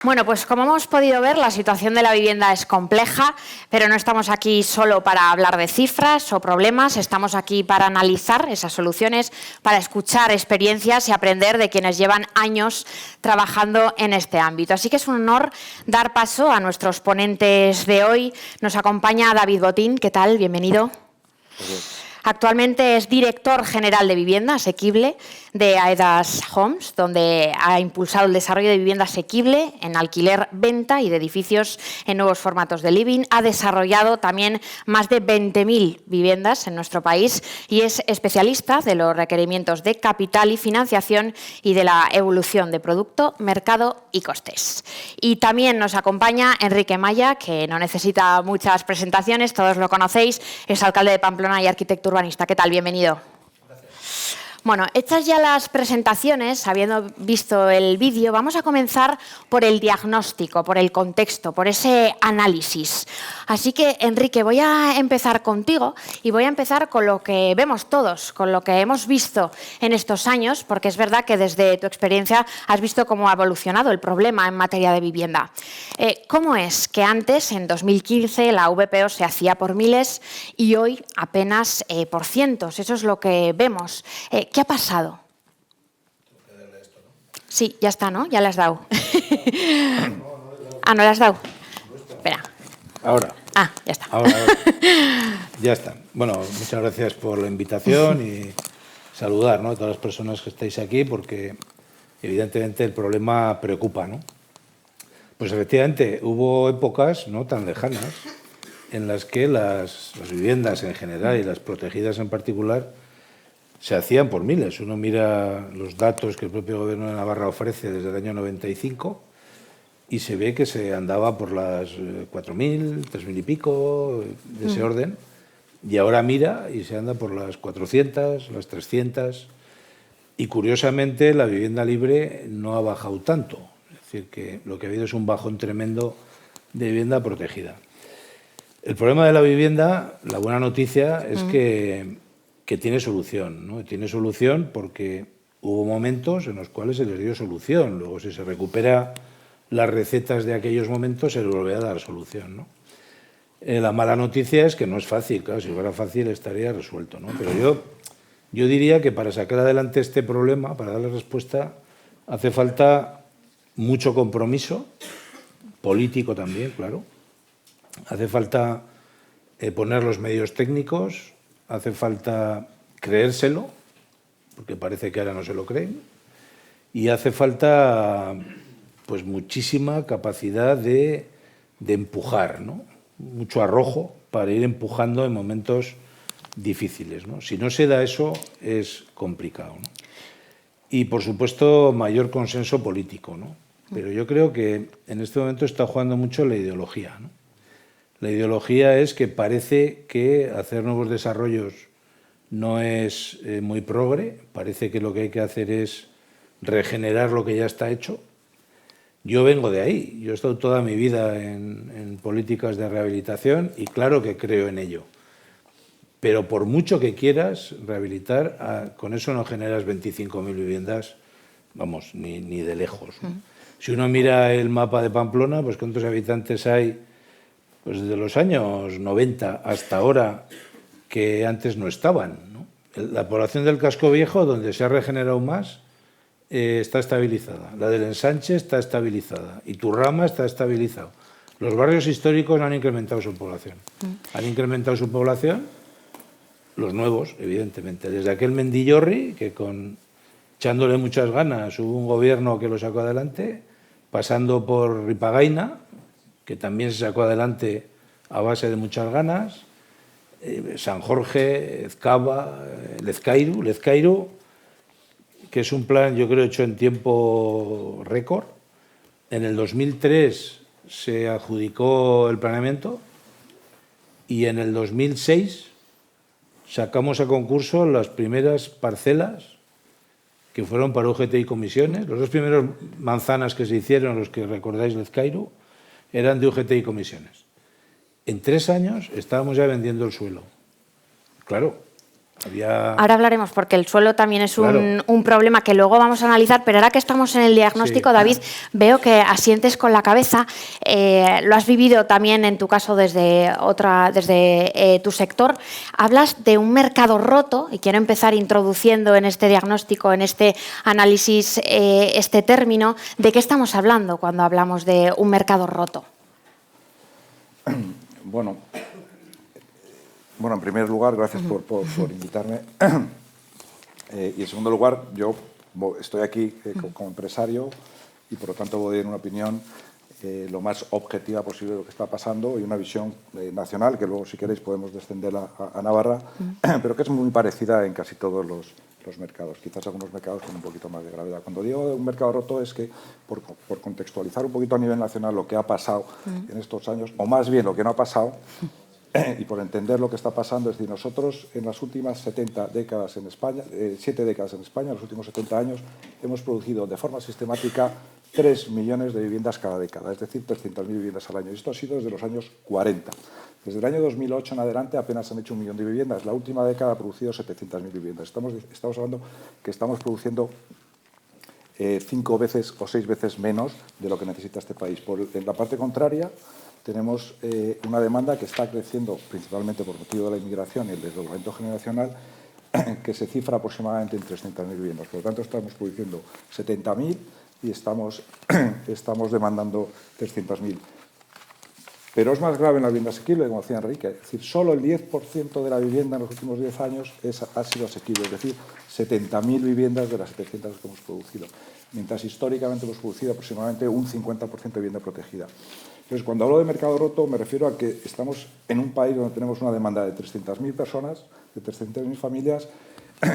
Bueno, pues como hemos podido ver, la situación de la vivienda es compleja, pero no estamos aquí solo para hablar de cifras o problemas, estamos aquí para analizar esas soluciones, para escuchar experiencias y aprender de quienes llevan años trabajando en este ámbito. Así que es un honor dar paso a nuestros ponentes de hoy. Nos acompaña David Botín. ¿Qué tal? Bienvenido. Actualmente es director general de vivienda asequible de Aedas Homes, donde ha impulsado el desarrollo de vivienda asequible en alquiler, venta y de edificios en nuevos formatos de living. Ha desarrollado también más de 20.000 viviendas en nuestro país y es especialista de los requerimientos de capital y financiación y de la evolución de producto, mercado y costes. Y también nos acompaña Enrique Maya, que no necesita muchas presentaciones, todos lo conocéis, es alcalde de Pamplona y arquitecto urbanista. ¿Qué tal? Bienvenido. Gracias. Bueno, hechas ya las presentaciones, habiendo visto el vídeo, vamos a comenzar por el diagnóstico, por el contexto, por ese análisis. Así que, Enrique, voy a empezar contigo y voy a empezar con lo que vemos todos, con lo que hemos visto en estos años, porque es verdad que desde tu experiencia has visto cómo ha evolucionado el problema en materia de vivienda. ¿Cómo es que antes, en 2015, la VPO se hacía por miles y hoy apenas por cientos? Eso es lo que vemos. ¿Qué ha pasado? Sí, ya está, ¿no? Ya le has dado. Ah, ¿no le has dado? Espera. Ahora. Ah, ya está. Ahora. Ya está. Bueno, muchas gracias por la invitación y saludar, ¿no?, a todas las personas que estáis aquí, porque evidentemente el problema preocupa, ¿no? Pues efectivamente hubo épocas no tan lejanas en las que las viviendas en general y las protegidas en particular se hacían por miles. Uno mira los datos que el propio Gobierno de Navarra ofrece desde el año 95 y se ve que se andaba por las 4.000, 3.000 y pico, de ese orden, y ahora mira y se anda por las 400, las 300, y curiosamente la vivienda libre no ha bajado tanto. Es decir, que lo que ha habido es un bajón tremendo de vivienda protegida. El problema de la vivienda, la buena noticia es que tiene solución, ¿no? Tiene solución porque hubo momentos en los cuales se les dio solución. Luego, si se recupera las recetas de aquellos momentos, se les volverá a dar solución, ¿no? La mala noticia es que no es fácil. Claro, si fuera fácil estaría resuelto, ¿no? Pero yo diría que para sacar adelante este problema, para darle respuesta, hace falta mucho compromiso, político también, claro. Hace falta poner los medios técnicos, hace falta creérselo, porque parece que ahora no se lo creen, y hace falta pues muchísima capacidad de empujar, ¿no? Mucho arrojo para ir empujando en momentos difíciles, ¿no? Si no se da eso, es complicado, ¿no? Y, por supuesto, mayor consenso político, ¿no? Pero yo creo que en este momento está jugando mucho la ideología, ¿no? La ideología es que parece que hacer nuevos desarrollos no es muy progre, parece que lo que hay que hacer es regenerar lo que ya está hecho. Yo vengo de ahí, yo he estado toda mi vida en políticas de rehabilitación y claro que creo en ello. Pero por mucho que quieras rehabilitar, con eso no generas 25.000 viviendas, vamos, ni de lejos, ¿no? Si uno mira el mapa de Pamplona, pues ¿cuántos habitantes hay? Pues desde los años 90 hasta ahora, que antes no estaban, ¿no? La población del Casco Viejo, donde se ha regenerado más, está estabilizada. La del Ensanche está estabilizada. Iturrama está estabilizado. Los barrios históricos no han incrementado su población. Han incrementado su población los nuevos, evidentemente. Desde aquel Mendillorri, que echándole muchas ganas hubo un gobierno que lo sacó adelante, pasando por Ripagaina, que también se sacó adelante a base de muchas ganas, San Jorge, Ezcaba, Lezcairu, que es un plan, yo creo, hecho en tiempo récord. En el 2003 se adjudicó el planeamiento y en el 2006 sacamos a concurso las primeras parcelas que fueron para UGT y comisiones. Los dos primeros manzanas que se hicieron, los que recordáis Lezcairu, eran de UGT y comisiones. En 3 años estábamos ya vendiendo el suelo. Claro, Ahora hablaremos, porque el suelo también es Claro. un problema que luego vamos a analizar, pero ahora que estamos en el diagnóstico, Sí. David, veo que asientes con la cabeza. Lo has vivido también en tu caso desde tu sector. Hablas de un mercado roto, y quiero empezar introduciendo en este diagnóstico, en este análisis, este término. ¿De qué estamos hablando cuando hablamos de un mercado roto? Bueno, en primer lugar, gracias por invitarme. Y en segundo lugar, yo estoy aquí como empresario y, por lo tanto, voy a dar una opinión lo más objetiva posible de lo que está pasando y una visión nacional, que luego, si queréis, podemos descender a Navarra, pero que es muy parecida en casi todos los mercados, quizás algunos mercados con un poquito más de gravedad. Cuando digo un mercado roto es que, por contextualizar un poquito a nivel nacional lo que ha pasado en estos años, o más bien lo que no ha pasado, y por entender lo que está pasando, es decir, nosotros en las últimas 70 décadas en España, 7 décadas en España, en los últimos 70 años, hemos producido de forma sistemática 3 millones de viviendas cada década, es decir, 300.000 viviendas al año. Y esto ha sido desde los años 40. Desde el año 2008 en adelante apenas han hecho 1 millón de viviendas. La última década ha producido 700.000 viviendas. Estamos hablando que estamos produciendo 5 veces o 6 veces menos de lo que necesita este país. En la parte contraria, tenemos una demanda que está creciendo principalmente por motivo de la inmigración y el desdoblamiento generacional, que se cifra aproximadamente en 300.000 viviendas. Por lo tanto, estamos produciendo 70.000 y estamos demandando 300.000. Pero es más grave en la vivienda asequible, como decía Enrique. Es decir, solo el 10% de la vivienda en los últimos 10 años ha sido asequible, es decir, 70.000 viviendas de las 700 que hemos producido, mientras históricamente hemos producido aproximadamente un 50% de vivienda protegida. Entonces, cuando hablo de mercado roto, me refiero a que estamos en un país donde tenemos una demanda de 300.000 personas, de 300.000 familias,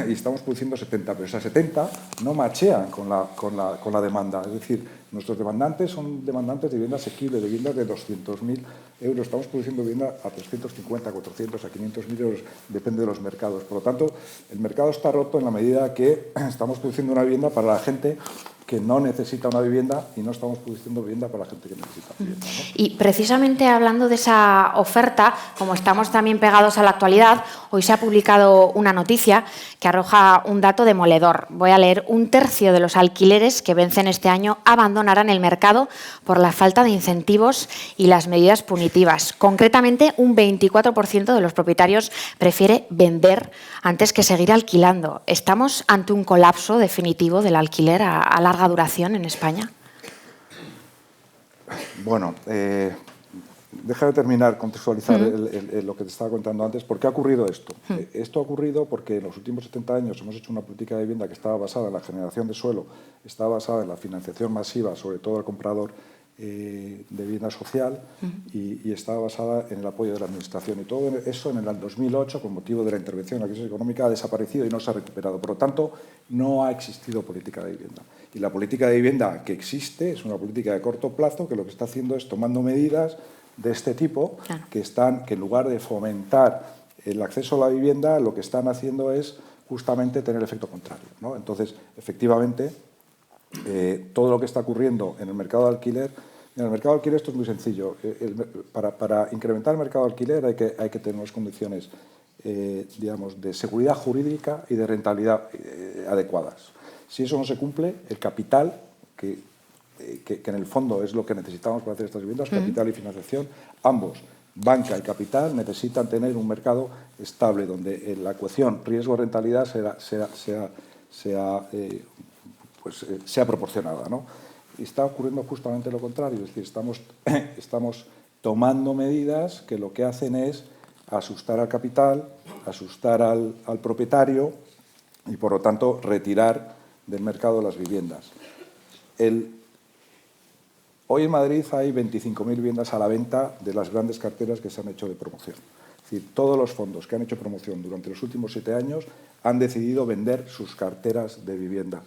y estamos produciendo 70, pero esas 70 no machean con la demanda. Es decir, nuestros demandantes son demandantes de vivienda asequible, de viviendas de 200.000 euros. Estamos produciendo vivienda a 350, 400, a 500.000 euros, depende de los mercados. Por lo tanto, el mercado está roto en la medida que estamos produciendo una vivienda para la gente que no necesita una vivienda y no estamos produciendo vivienda para la gente que necesita vivienda, ¿no? Y precisamente hablando de esa oferta, como estamos también pegados a la actualidad, hoy se ha publicado una noticia que arroja un dato demoledor. Voy a leer: 1/3 de los alquileres que vencen este año abandonarán el mercado por la falta de incentivos y las medidas punitivas. Concretamente, un 24% de los propietarios prefiere vender antes que seguir alquilando. ¿Estamos ante un colapso definitivo del alquiler a larga duración en España? Bueno, déjame terminar, contextualizar lo que te estaba contando antes. ¿Por qué ha ocurrido esto? Esto ha ocurrido porque en los últimos 70 años hemos hecho una política de vivienda que estaba basada en la generación de suelo, estaba basada en la financiación masiva, sobre todo al comprador de vivienda social, y estaba basada en el apoyo de la Administración. Y todo eso en el 2008, con motivo de la intervención en la crisis económica, ha desaparecido y no se ha recuperado. Por lo tanto, no ha existido política de vivienda. Y la política de vivienda que existe es una política de corto plazo que lo que está haciendo es tomando medidas de este tipo, claro, que en lugar de fomentar el acceso a la vivienda, lo que están haciendo es justamente tener el efecto contrario, ¿no? Entonces, efectivamente, todo lo que está ocurriendo en el mercado de alquiler, en el mercado de alquiler esto es muy sencillo. Para incrementar el mercado de alquiler hay que tener unas condiciones, digamos, de seguridad jurídica y de rentabilidad adecuadas. Si eso no se cumple, el capital, que en el fondo es lo que necesitamos para hacer estas viviendas, capital y financiación, ambos, banca y capital, necesitan tener un mercado estable donde la ecuación riesgo-rentabilidad sea proporcionada, ¿no? Y está ocurriendo justamente lo contrario, es decir, estamos tomando medidas que lo que hacen es asustar al capital, asustar al propietario y, por lo tanto, retirar del mercado las viviendas. Hoy en Madrid hay 25.000 viviendas a la venta de las grandes carteras que se han hecho de promoción. Es decir, todos los fondos que han hecho promoción durante los últimos 7 años han decidido vender sus carteras de vivienda.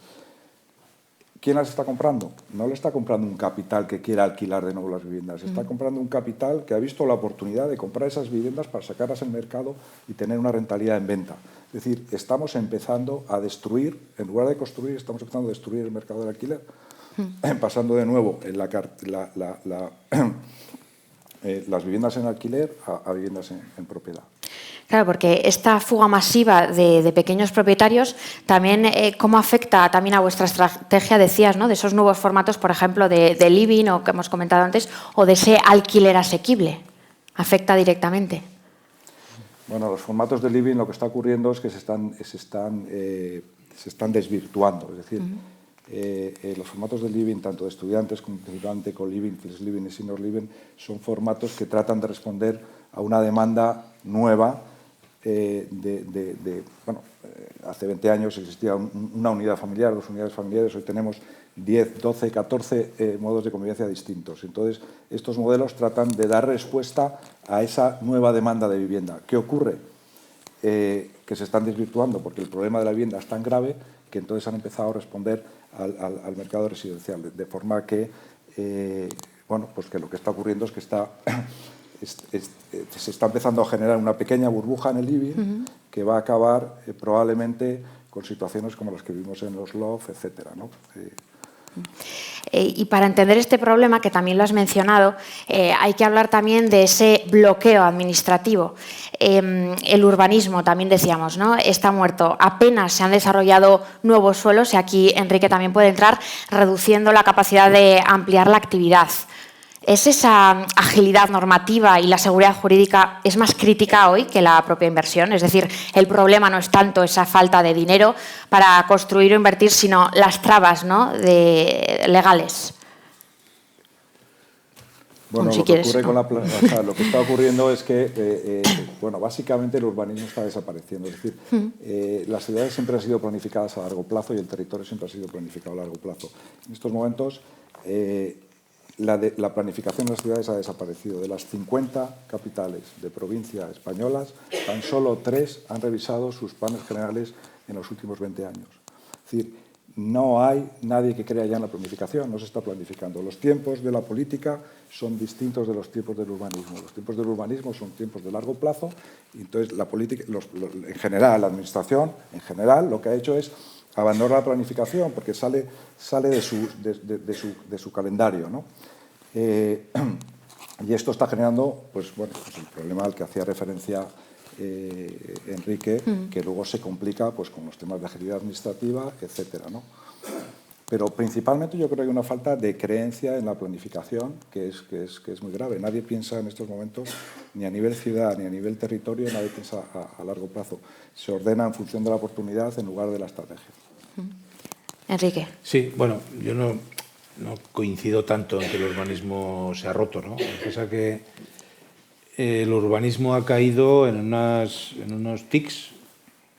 ¿Quién las está comprando? No le está comprando un capital que quiera alquilar de nuevo las viviendas. Está comprando un capital que ha visto la oportunidad de comprar esas viviendas para sacarlas al mercado y tener una rentabilidad en venta. Es decir, estamos empezando a destruir, en lugar de construir, estamos empezando a destruir el mercado del alquiler, pasando de nuevo las viviendas en alquiler a viviendas en propiedad. Claro, porque esta fuga masiva de pequeños propietarios también, ¿cómo afecta también a vuestra estrategia, decías, ¿no? De esos nuevos formatos, por ejemplo, de living, o que hemos comentado antes, o de ese alquiler asequible? ¿Afecta directamente? Bueno, los formatos de living, lo que está ocurriendo es que se están desvirtuando. Es decir, los formatos de living, tanto de estudiantes como principalmente co-living, flex living y senior living, son formatos que tratan de responder a una demanda nueva. Hace 20 años existía una unidad familiar, 2 unidades familiares, hoy tenemos 10, 12, 14 modos de convivencia distintos. Entonces, estos modelos tratan de dar respuesta a esa nueva demanda de vivienda. ¿Qué ocurre? Que se están desvirtuando porque el problema de la vivienda es tan grave que entonces han empezado a responder al mercado residencial, de forma que, pues que lo que está ocurriendo es que se está empezando a generar una pequeña burbuja en el living que va a acabar probablemente con situaciones como las que vimos en los loft, etcétera, ¿no? Y para entender este problema, que también lo has mencionado, hay que hablar también de ese bloqueo administrativo. El urbanismo, también decíamos, ¿no? Está muerto. Apenas se han desarrollado nuevos suelos, y aquí Enrique también puede entrar, reduciendo la capacidad de ampliar la actividad. ¿Es esa agilidad normativa y la seguridad jurídica es más crítica hoy que la propia inversión? Es decir, el problema no es tanto esa falta de dinero para construir o invertir, sino las trabas, ¿no? legales. Bueno, si lo que quieres, ocurre ¿no? lo que está ocurriendo es que, básicamente el urbanismo está desapareciendo. Es decir, las ciudades siempre han sido planificadas a largo plazo y el territorio siempre ha sido planificado a largo plazo. En estos momentos, la planificación de las ciudades ha desaparecido. De las 50 capitales de provincia españolas, tan solo 3 han revisado sus planes generales en los últimos 20 años. Es decir, no hay nadie que crea ya en la planificación, no se está planificando. Los tiempos de la política son distintos de los tiempos del urbanismo. Los tiempos del urbanismo son tiempos de largo plazo y entonces la política, en general, la administración, en general, lo que ha hecho es abandonar la planificación porque sale de su calendario, ¿no? Y esto está generando pues el problema al que hacía referencia Enrique, que luego se complica pues, con los temas de agilidad administrativa, etcétera, ¿no? Pero principalmente yo creo que hay una falta de creencia en la planificación que es muy grave. Nadie piensa en estos momentos, ni a nivel ciudad ni a nivel territorio, nadie piensa a largo plazo. Se ordena en función de la oportunidad en lugar de la estrategia. Enrique. Sí, bueno, yo no coincido tanto en que el urbanismo se ha roto, ¿no? Lo que pasa es que el urbanismo ha caído en unos tics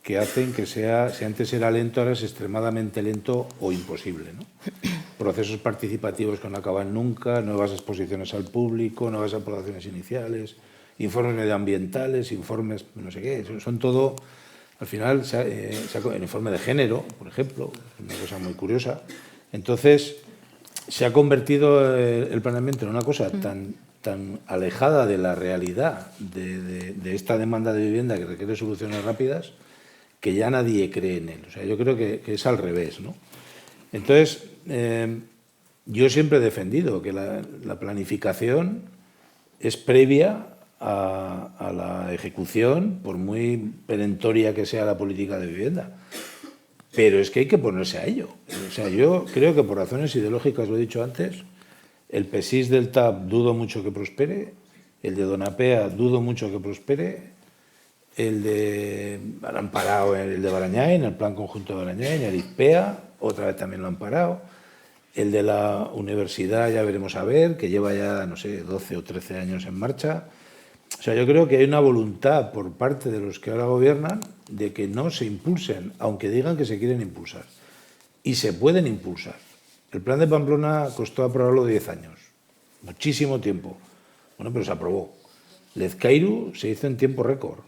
que hacen que si antes era lento, ahora es extremadamente lento o imposible, ¿no? Procesos participativos que no acaban nunca, nuevas exposiciones al público, nuevas aprobaciones iniciales, informes medioambientales, informes no sé qué, son todo. Al final, el informe de género, por ejemplo, una cosa muy curiosa. Entonces, se ha convertido el planeamiento en una cosa tan alejada de la realidad de esta demanda de vivienda que requiere soluciones rápidas que ya nadie cree en él. O sea, yo creo que es al revés, ¿no? Entonces, yo siempre he defendido que la planificación es previa a la ejecución, por muy perentoria que sea la política de vivienda. Pero es que hay que ponerse a ello. O sea, yo creo que por razones ideológicas, lo he dicho antes, el PESIS del TAP dudo mucho que prospere, el de Donapea dudo mucho que prospere, el de Barañáin, el Plan Conjunto de Barañáin, el IPEA, otra vez también lo han parado, el de la universidad ya veremos a ver, que lleva ya, no sé, 12 o 13 años en marcha. O sea, yo creo que hay una voluntad por parte de los que ahora gobiernan de que no se impulsen, aunque digan que se quieren impulsar. Y se pueden impulsar. El plan de Pamplona costó aprobarlo 10 años. Muchísimo tiempo. Bueno, pero se aprobó. Lezcairu se hizo en tiempo récord.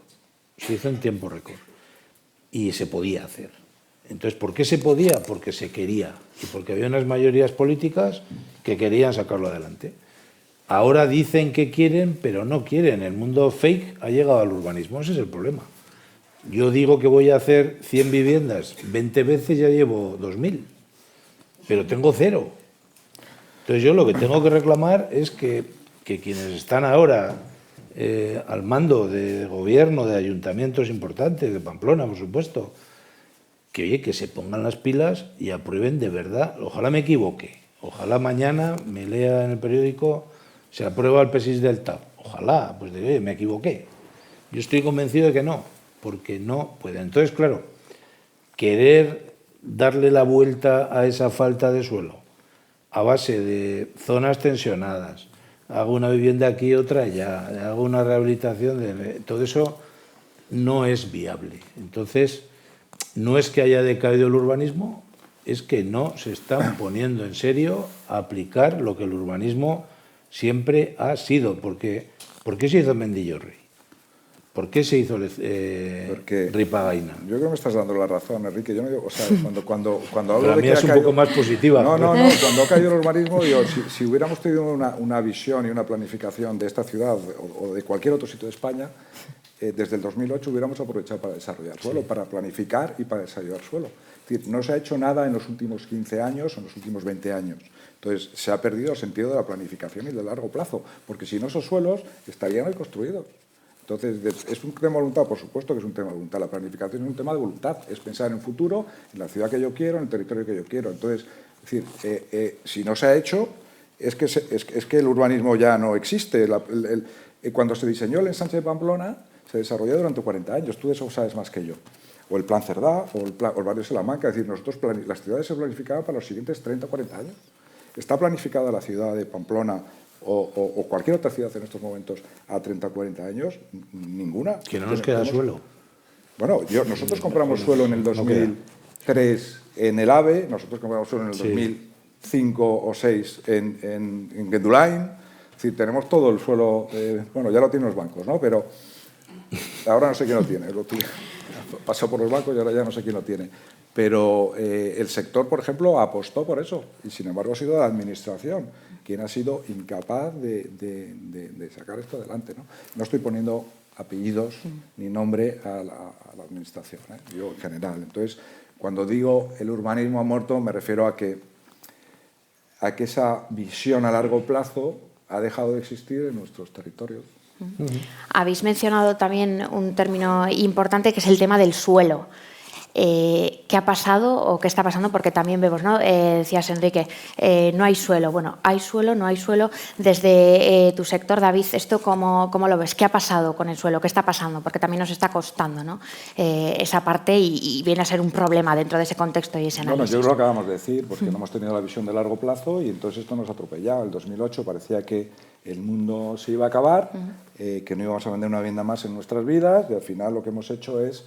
Y se podía hacer. Entonces, ¿por qué se podía? Porque se quería. Y porque había unas mayorías políticas que querían sacarlo adelante. Ahora dicen que quieren, pero no quieren. El mundo fake ha llegado al urbanismo. Ese es el problema. Yo digo que voy a hacer 100 viviendas, 20 veces ya llevo 2000, pero tengo 0. Entonces yo lo que tengo que reclamar es que quienes están ahora al mando de gobierno, de ayuntamientos importantes, de Pamplona, por supuesto, que oye, que se pongan las pilas y aprueben de verdad. Ojalá me equivoque, ojalá mañana me lea en el periódico, se aprueba el PESIS del TAV. Ojalá, pues oye, me equivoqué. Yo estoy convencido de que no, porque no puede. Entonces, claro, querer darle la vuelta a esa falta de suelo a base de zonas tensionadas, hago una vivienda aquí, otra allá, hago una rehabilitación, todo eso no es viable. Entonces, no es que haya decaído el urbanismo, es que no se están poniendo en serio a aplicar lo que el urbanismo siempre ha sido. Porque, ¿por qué se hizo Mendillorri? ¿Por qué se hizo Ripagaina? Yo creo que me estás dando la razón, Enrique. Yo no digo, o sea, cuando hablo la de mía que es un poco más positiva. No, cuando ha caído el urbanismo, digo, si hubiéramos tenido una visión y una planificación de esta ciudad o de cualquier otro sitio de España, desde el 2008 hubiéramos aprovechado para desarrollar suelo, para planificar y para desarrollar suelo. Es decir, no se ha hecho nada en los últimos 15 años o en los últimos 20 años. Entonces, se ha perdido el sentido de la planificación y del largo plazo, porque si no, esos suelos estarían hoy construidos. Entonces, ¿es un tema de voluntad? Por supuesto que es un tema de voluntad. La planificación es un tema de voluntad, es pensar en el futuro, en la ciudad que yo quiero, en el territorio que yo quiero. Entonces, es decir, si no se ha hecho, es que el urbanismo ya no existe. Cuando se diseñó el ensanche de Pamplona, se desarrolló durante 40 años. Tú de eso sabes más que yo. O el Plan Cerdá, o el barrio de Salamanca. Es decir, las ciudades se planificaban para los siguientes 30 o 40 años. ¿Está planificada la ciudad de Pamplona o cualquier otra ciudad en estos momentos a 30 o 40 años? Ninguna. Que no nos queda suelo. Bueno, nosotros compramos suelo en el 2003 en el AVE, nosotros compramos suelo en el 2005 o 2006 en Gendulain. Es decir, tenemos todo el suelo, bueno, ya lo tienen los bancos, ¿no? Pero ahora no sé quién lo tiene. Pasó por los bancos y ahora ya no sé quién lo tiene. Pero el sector, por ejemplo, apostó por eso y, sin embargo, ha sido la administración quien ha sido incapaz de sacar esto adelante, ¿no? No estoy poniendo apellidos ni nombre a la administración, digo en general. Entonces, cuando digo el urbanismo ha muerto, me refiero a que esa visión a largo plazo ha dejado de existir en nuestros territorios. Habéis mencionado también un término importante que es el tema del suelo. ¿Qué ha pasado o qué está pasando? Porque también vemos, ¿no? Decías, Enrique, no hay suelo. Bueno, hay suelo, no hay suelo. Desde tu sector, David, ¿esto cómo lo ves? ¿Qué ha pasado con el suelo? ¿Qué está pasando? Porque también nos está costando, ¿no? Esa parte y viene a ser un problema dentro de ese contexto y ese análisis. Bueno, yo lo acabamos de decir, porque no hemos tenido la visión de largo plazo y entonces esto nos ha atropellado. En el 2008 parecía que el mundo se iba a acabar, que no íbamos a vender una vivienda más en nuestras vidas y al final lo que hemos hecho es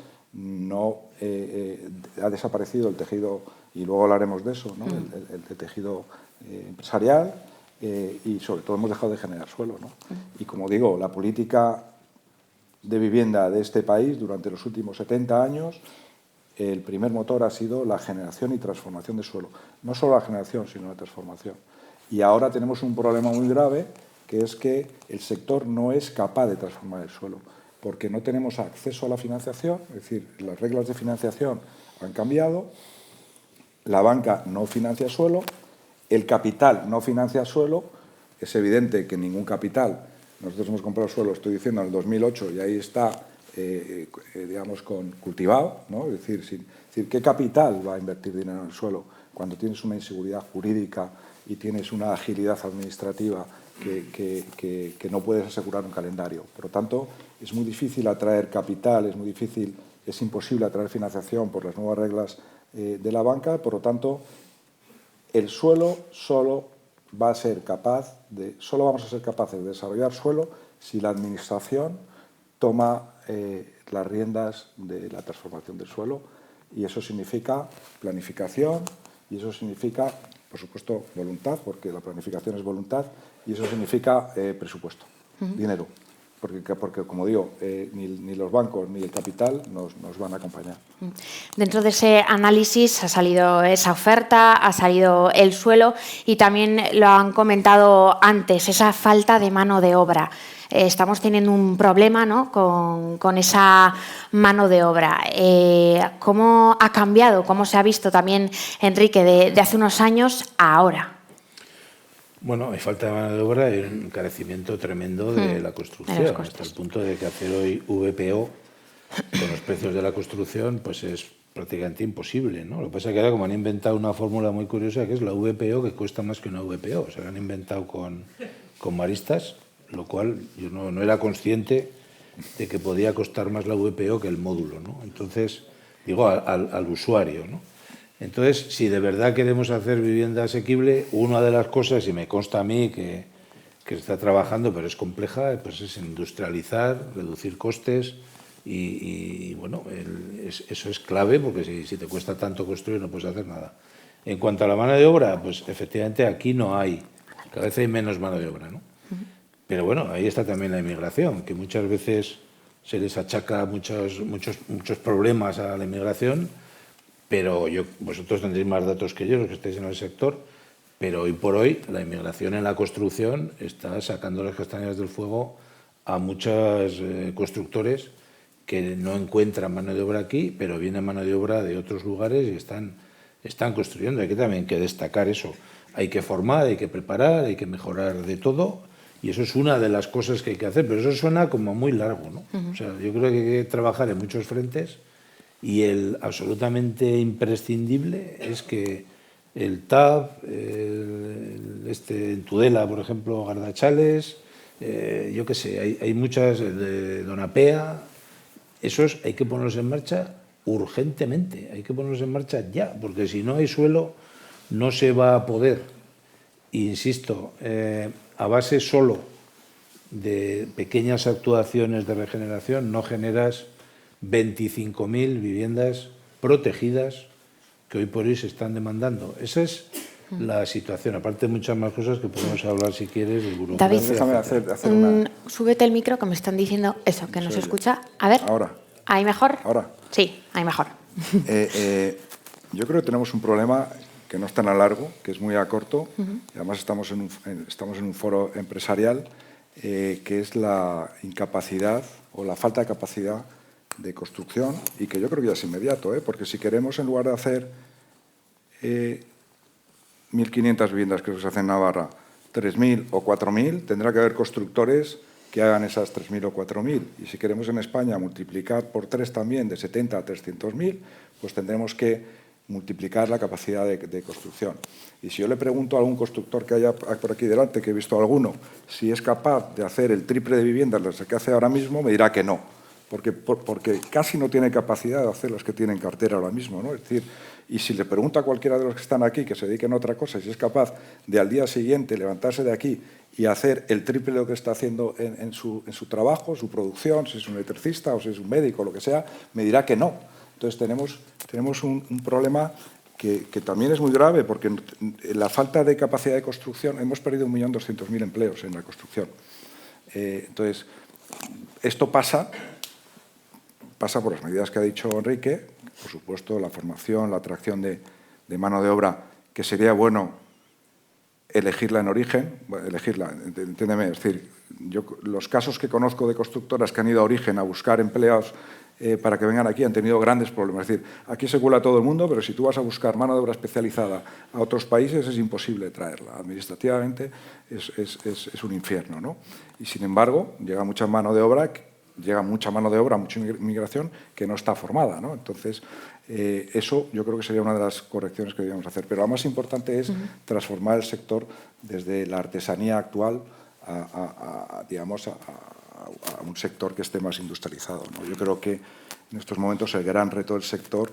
ha desaparecido el tejido, y luego hablaremos de eso, ¿no? el tejido empresarial y sobre todo hemos dejado de generar suelo, ¿no? Y como digo, la política de vivienda de este país durante los últimos 70 años, el primer motor ha sido la generación y transformación de suelo. No solo la generación, sino la transformación. Y ahora tenemos un problema muy grave, que es que el sector no es capaz de transformar el suelo, porque no tenemos acceso a la financiación, es decir, las reglas de financiación han cambiado, la banca no financia suelo, el capital no financia suelo, es evidente que ningún capital, nosotros hemos comprado suelo, estoy diciendo, en el 2008 y ahí está, digamos, cultivado, ¿no? Es decir, ¿qué capital va a invertir dinero en el suelo cuando tienes una inseguridad jurídica y tienes una agilidad administrativa que no puedes asegurar un calendario? Por lo tanto, es muy difícil atraer capital, es imposible atraer financiación por las nuevas reglas de la banca. Por lo tanto, el suelo solo vamos a ser capaces de desarrollar suelo si la administración toma las riendas de la transformación del suelo, y eso significa planificación y eso significa, por supuesto, voluntad, porque la planificación es voluntad, y eso significa presupuesto, dinero. Porque como digo, ni los bancos ni el capital nos van a acompañar. Dentro de ese análisis ha salido esa oferta, ha salido el suelo y también lo han comentado antes, esa falta de mano de obra. Estamos teniendo un problema, ¿no?, con esa mano de obra. ¿Cómo ha cambiado? ¿Cómo se ha visto también, Enrique, de hace unos años a ahora? Bueno, hay falta de mano de obra y un encarecimiento tremendo de la construcción, hasta el punto de que hacer hoy VPO con los precios de la construcción pues es prácticamente imposible, ¿no? Lo que pasa es que ahora como han inventado una fórmula muy curiosa que es la VPO que cuesta más que una VPO, o sea, la han inventado con maristas, lo cual yo no era consciente de que podía costar más la VPO que el módulo, ¿no? Entonces, digo, al usuario, ¿no? Entonces, si de verdad queremos hacer vivienda asequible, una de las cosas, y me consta a mí que se está trabajando, pero es compleja, pues es industrializar, reducir costes y bueno, eso es clave porque si te cuesta tanto construir no puedes hacer nada. En cuanto a la mano de obra, pues efectivamente aquí no hay, cada vez hay menos mano de obra, ¿no? Pero bueno, ahí está también la inmigración, que muchas veces se les achaca muchos problemas a la inmigración, pero vosotros tendréis más datos que yo, los que estáis en el sector, pero hoy por hoy la inmigración en la construcción está sacando las castañas del fuego a muchos constructores que no encuentran mano de obra aquí, pero viene mano de obra de otros lugares y están construyendo. Hay que también que destacar eso. Hay que formar, hay que preparar, hay que mejorar de todo, y eso es una de las cosas que hay que hacer, pero eso suena como muy largo, ¿no? O sea, yo creo que hay que trabajar en muchos frentes. Y el absolutamente imprescindible es que el TAP, en Tudela, por ejemplo, Gardachales, yo qué sé, hay muchas, de Donapea, esos hay que ponerlos en marcha urgentemente, hay que ponerlos en marcha ya, porque si no hay suelo no se va a poder. Insisto, a base solo de pequeñas actuaciones de regeneración no generas 25.000 viviendas protegidas que hoy por hoy se están demandando. Esa es la situación, aparte de muchas más cosas que podemos hablar si quieres. David, déjame hacer una... súbete el micro que me están diciendo eso, que no se escucha. A ver, ahora. ¿ahí mejor? Ahora. Sí, ahí mejor. Yo creo que tenemos un problema que no es tan a largo, que es muy a corto, y además estamos en un foro empresarial, que es la incapacidad o la falta de capacidad de construcción, y que yo creo que ya es inmediato, porque si queremos, en lugar de hacer 1.500 viviendas que se hacen en Navarra, 3.000 o 4.000, tendrá que haber constructores que hagan esas 3.000 o 4.000. Y si queremos en España multiplicar por 3 también, de 70 a 300.000, pues tendremos que multiplicar la capacidad de construcción. Y si yo le pregunto a algún constructor que haya por aquí delante, que he visto alguno, si es capaz de hacer el triple de viviendas de las que hace ahora mismo, me dirá que no, porque casi no tiene capacidad de hacer las que tiene en cartera ahora mismo, ¿no? Es decir, y si le pregunto a cualquiera de los que están aquí, que se dediquen a otra cosa, si es capaz de al día siguiente levantarse de aquí y hacer el triple de lo que está haciendo en su trabajo, su producción, si es un electricista o si es un médico, lo que sea, me dirá que no. Entonces tenemos un problema que también es muy grave, porque la falta de capacidad de construcción, hemos perdido 1.200.000 empleos en la construcción. Entonces, esto pasa por las medidas que ha dicho Enrique, por supuesto, la formación, la atracción de mano de obra, que sería bueno elegirla en origen, elegirla, entiéndeme, es decir, yo los casos que conozco de constructoras que han ido a origen a buscar empleados para que vengan aquí han tenido grandes problemas. Es decir, aquí se cuela todo el mundo, pero si tú vas a buscar mano de obra especializada a otros países es imposible traerla. Administrativamente es un infierno, ¿no? Y sin embargo, llega mucha mano de obra, mucha inmigración que no está formada, ¿no? Entonces, eso yo creo que sería una de las correcciones que debíamos hacer. Pero lo más importante es transformar el sector desde la artesanía actual a un sector que esté más industrializado, ¿no? Yo creo que en estos momentos el gran reto del sector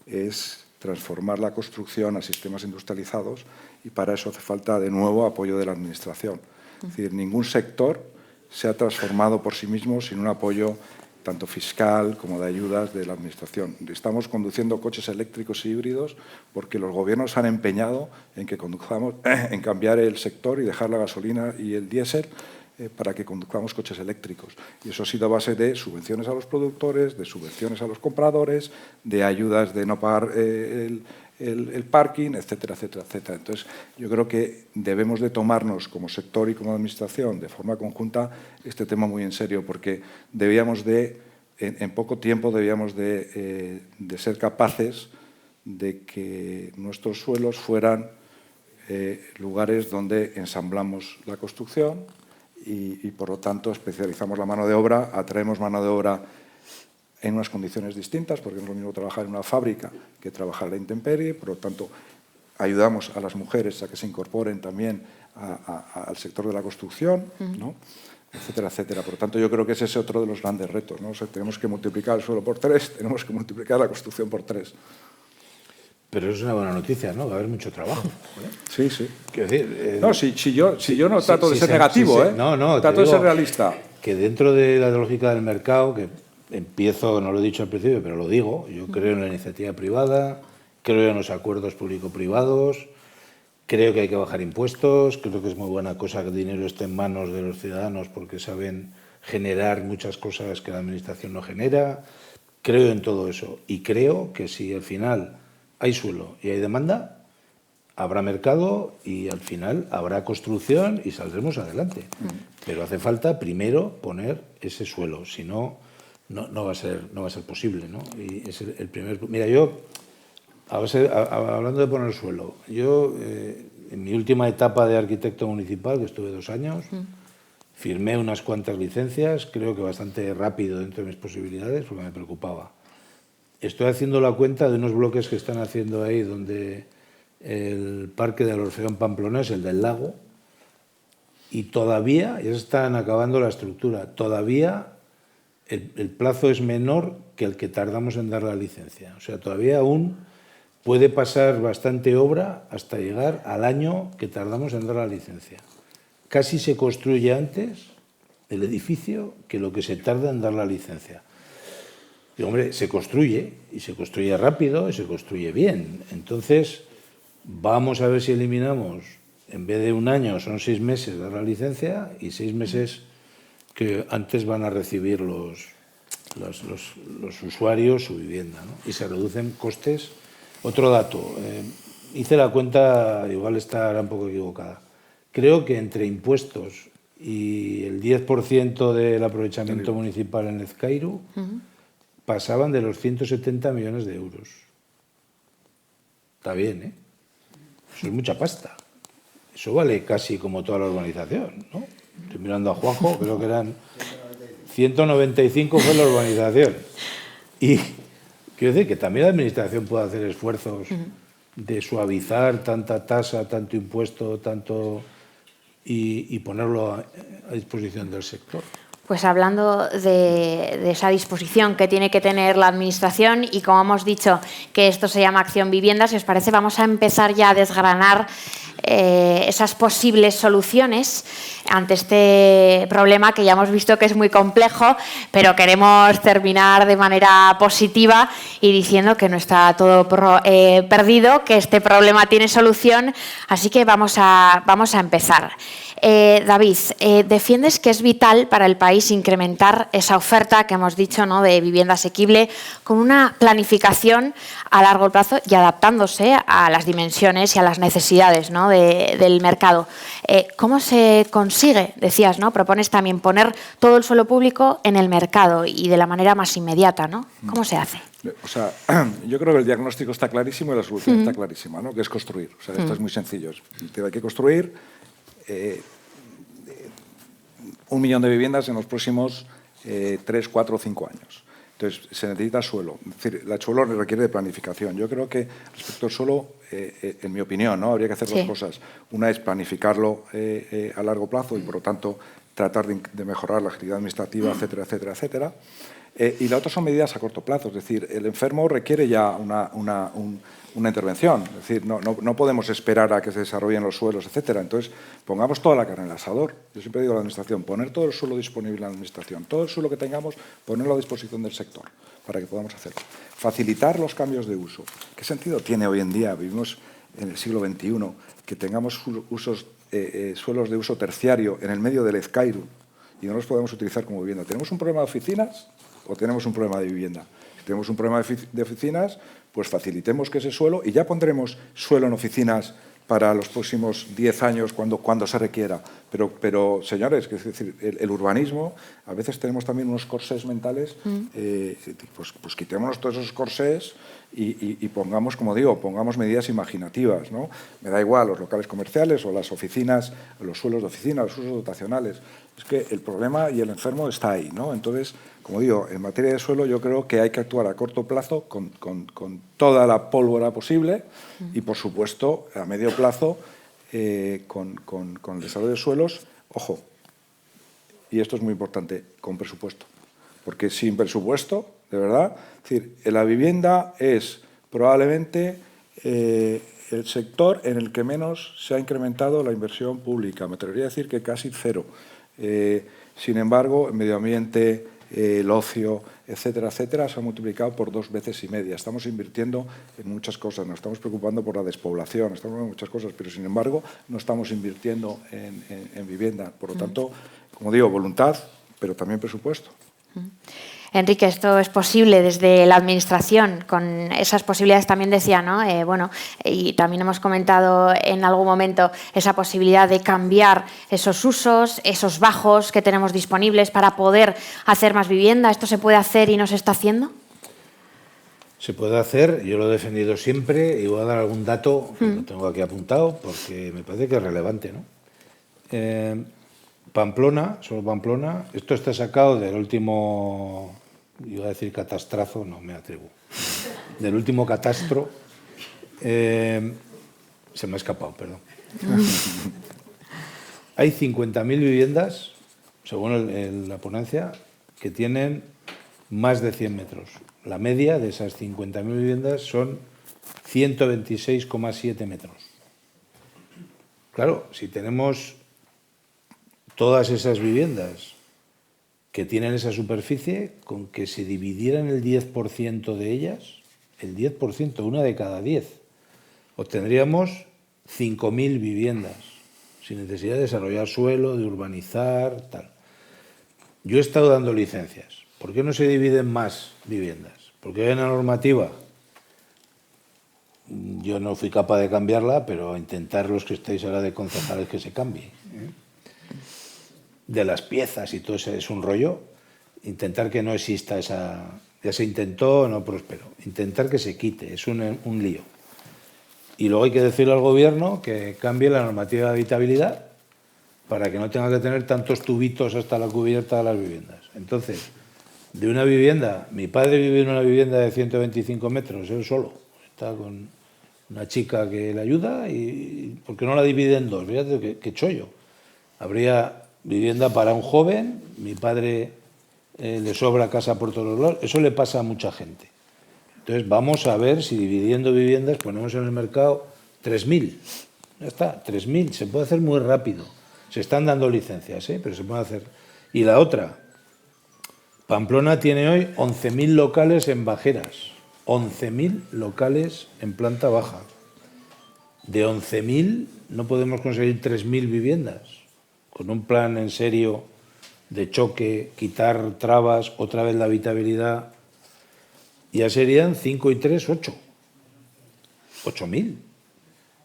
es transformar la construcción a sistemas industrializados, y para eso hace falta de nuevo apoyo de la Administración. Es decir, ningún sector se ha transformado por sí mismo sin un apoyo tanto fiscal como de ayudas de la Administración. Estamos conduciendo coches eléctricos y híbridos porque los gobiernos han empeñado en que en cambiar el sector y dejar la gasolina y el diésel para que conduzcamos coches eléctricos. Y eso ha sido a base de subvenciones a los productores, de subvenciones a los compradores, de ayudas de no pagar el parking, etcétera, etcétera, etcétera. Entonces, yo creo que debemos de tomarnos como sector y como administración de forma conjunta este tema muy en serio, porque debíamos en poco tiempo debíamos de ser capaces de que nuestros suelos fueran lugares donde ensamblamos la construcción y, por lo tanto, especializamos la mano de obra, atraemos mano de obra en unas condiciones distintas, porque no es lo mismo trabajar en una fábrica que trabajar en la intemperie, por lo tanto, ayudamos a las mujeres a que se incorporen también al sector de la construcción, ¿no? Etcétera, etcétera. Por lo tanto, yo creo que ese es otro de los grandes retos, ¿no? O sea, tenemos que multiplicar el suelo por 3, tenemos que multiplicar la construcción por 3. Pero es una buena noticia, ¿no? Va a haber mucho trabajo. Sí, sí. Quiero decir, No, si yo no trato de ser negativo, no, trato de ser realista. Que dentro de la lógica del mercado, que empiezo, no lo he dicho al principio, pero lo digo, yo creo en la iniciativa privada, creo en los acuerdos público-privados, creo que hay que bajar impuestos, creo que es muy buena cosa que el dinero esté en manos de los ciudadanos porque saben generar muchas cosas que la administración no genera. Creo en todo eso y creo que si al final hay suelo y hay demanda, habrá mercado y al final habrá construcción y saldremos adelante. Pero hace falta primero poner ese suelo, si no, no va a ser posible, ¿no? Y es el primer... Mira, yo, hablando de poner suelo, yo en mi última etapa de arquitecto municipal, que estuve 2 años, firmé unas cuantas licencias, creo que bastante rápido dentro de mis posibilidades, porque me preocupaba. Estoy haciendo la cuenta de unos bloques que están haciendo ahí, donde el parque del Orfeón Pamplonés, el del lago, y todavía, ya se están acabando la estructura, todavía el plazo es menor que el que tardamos en dar la licencia. O sea, todavía aún puede pasar bastante obra hasta llegar al año que tardamos en dar la licencia. Casi se construye antes el edificio que lo que se tarda en dar la licencia. Y, hombre, se construye, y se construye rápido, y se construye bien. Entonces, vamos a ver si eliminamos, en vez de 1 año, son 6 meses dar la licencia, y 6 meses que antes van a recibir los usuarios su vivienda, ¿no? Y se reducen costes. Otro dato, hice la cuenta, igual estará un poco equivocada. Creo que entre impuestos y el 10% del aprovechamiento municipal en Ezcairu, pasaban de los 170 millones de euros. Está bien, ¿eh? Eso es mucha pasta. Eso vale casi como toda la urbanización, ¿no? Estoy mirando a Juanjo, creo que eran 195 fue la urbanización. Y quiero decir que también la administración puede hacer esfuerzos de suavizar tanta tasa, tanto impuesto, tanto y ponerlo a disposición del sector. Pues hablando de esa disposición que tiene que tener la Administración y como hemos dicho que esto se llama Acción Vivienda, si os parece vamos a empezar ya a desgranar esas posibles soluciones ante este problema que ya hemos visto que es muy complejo, pero queremos terminar de manera positiva y diciendo que no está todo perdido, que este problema tiene solución, así que vamos a empezar. David, defiendes que es vital para el país incrementar esa oferta que hemos dicho, ¿no?, de vivienda asequible con una planificación a largo plazo y adaptándose a las dimensiones y a las necesidades, ¿no?, del mercado. ¿Cómo se consigue? Decías, ¿no? Propones también poner todo el suelo público en el mercado y de la manera más inmediata, ¿no? ¿Cómo se hace? O sea, yo creo que el diagnóstico está clarísimo y la solución está clarísima, ¿no? Que es construir. O sea, esto es muy sencillo. Hay que construir 1 millón de viviendas en los próximos 3, 4 o 5 años. Entonces, se necesita suelo. Es decir, el suelo requiere de planificación. Yo creo que respecto al suelo, en mi opinión, ¿no?, habría que hacer 2 cosas. Una es planificarlo a largo plazo y, por lo tanto, tratar de mejorar la agilidad administrativa, etcétera, etcétera, etcétera. Y la otra son medidas a corto plazo. Es decir, el enfermo requiere ya una intervención. Es decir, no podemos esperar a que se desarrollen los suelos, etcétera. Entonces, pongamos toda la carne en el asador. Yo siempre digo a la Administración, poner todo el suelo disponible en la Administración, todo el suelo que tengamos, ponerlo a disposición del sector para que podamos hacerlo. Facilitar los cambios de uso. ¿Qué sentido tiene hoy en día, vivimos en el siglo XXI, que tengamos suelos de uso terciario en el medio del Ezcairu y no los podemos utilizar como vivienda? ¿Tenemos un problema de oficinas o tenemos un problema de vivienda? Si tenemos un problema de oficinas, pues facilitemos que ese suelo, y ya pondremos suelo en oficinas para los próximos 10 años cuando se requiera. Pero señores, que es decir, el urbanismo, a veces tenemos también unos corsés mentales, pues quitémonos todos esos corsés y pongamos, como digo, pongamos medidas imaginativas, ¿no? Me da igual los locales comerciales o las oficinas, los suelos de oficina, los usos dotacionales. Es que el problema y el enfermo está ahí, ¿no? Entonces, como digo, en materia de suelo yo creo que hay que actuar a corto plazo con toda la pólvora posible y, por supuesto, a medio plazo con el desarrollo de suelos, ojo, y esto es muy importante, con presupuesto. Porque sin presupuesto, de verdad, es decir, la vivienda es probablemente el sector en el que menos se ha incrementado la inversión pública. Me atrevería a decir que casi cero. Sin embargo, el medio ambiente, el ocio, etcétera, etcétera, se ha multiplicado por 2,5 veces. Estamos invirtiendo en muchas cosas, nos estamos preocupando por la despoblación, estamos en muchas cosas, pero sin embargo no estamos invirtiendo en vivienda. Por lo tanto, como digo, voluntad, pero también presupuesto. Enrique, esto es posible desde la Administración, con esas posibilidades también decía, ¿no? Bueno, y también hemos comentado en algún momento esa posibilidad de cambiar esos usos, esos bajos que tenemos disponibles para poder hacer más vivienda. ¿Esto se puede hacer y no se está haciendo? Se puede hacer, yo lo he defendido siempre y voy a dar algún dato que lo tengo aquí apuntado porque me parece que es relevante, ¿no? Pamplona, solo Pamplona, esto está sacado del último, iba a decir catastrazo, no me atrevo, del último catastro, se me ha escapado, perdón. Hay 50.000 viviendas, según la ponencia, que tienen más de 100 metros. La media de esas 50.000 viviendas son 126,7 metros. Claro, si tenemos todas esas viviendas que tienen esa superficie, con que se dividieran el 10% de ellas, el 10%, una de cada 10, obtendríamos 5.000 viviendas, sin necesidad de desarrollar suelo, de urbanizar, tal. Yo he estado dando licencias. ¿Por qué no se dividen más viviendas? Porque hay una normativa. Yo no fui capaz de cambiarla, pero intentar los que estáis ahora de concejales que se cambie, ¿eh? De las piezas y todo eso es un rollo. Intentar que no exista esa... Ya se intentó, no prosperó. Intentar que se quite, es un lío. Y luego hay que decirle al gobierno que cambie la normativa de habitabilidad para que no tenga que tener tantos tubitos hasta la cubierta de las viviendas. Entonces, de una vivienda, mi padre vive en una vivienda de 125 metros, él solo. Está con una chica que le ayuda y ¿por qué no la divide en dos? Fíjate qué chollo. Habría vivienda para un joven, mi padre le sobra casa por todos los lados, eso le pasa a mucha gente. Entonces vamos a ver si dividiendo viviendas ponemos en el mercado 3.000. Ya está, 3.000, se puede hacer muy rápido. Se están dando licencias, pero se puede hacer. Y la otra, Pamplona tiene hoy 11.000 locales en bajeras, 11.000 locales en planta baja. De 11.000 no podemos conseguir 3.000 viviendas. Con un plan en serio de choque, quitar trabas, otra vez la habitabilidad, ya serían 5 y 3, 8. 8.000.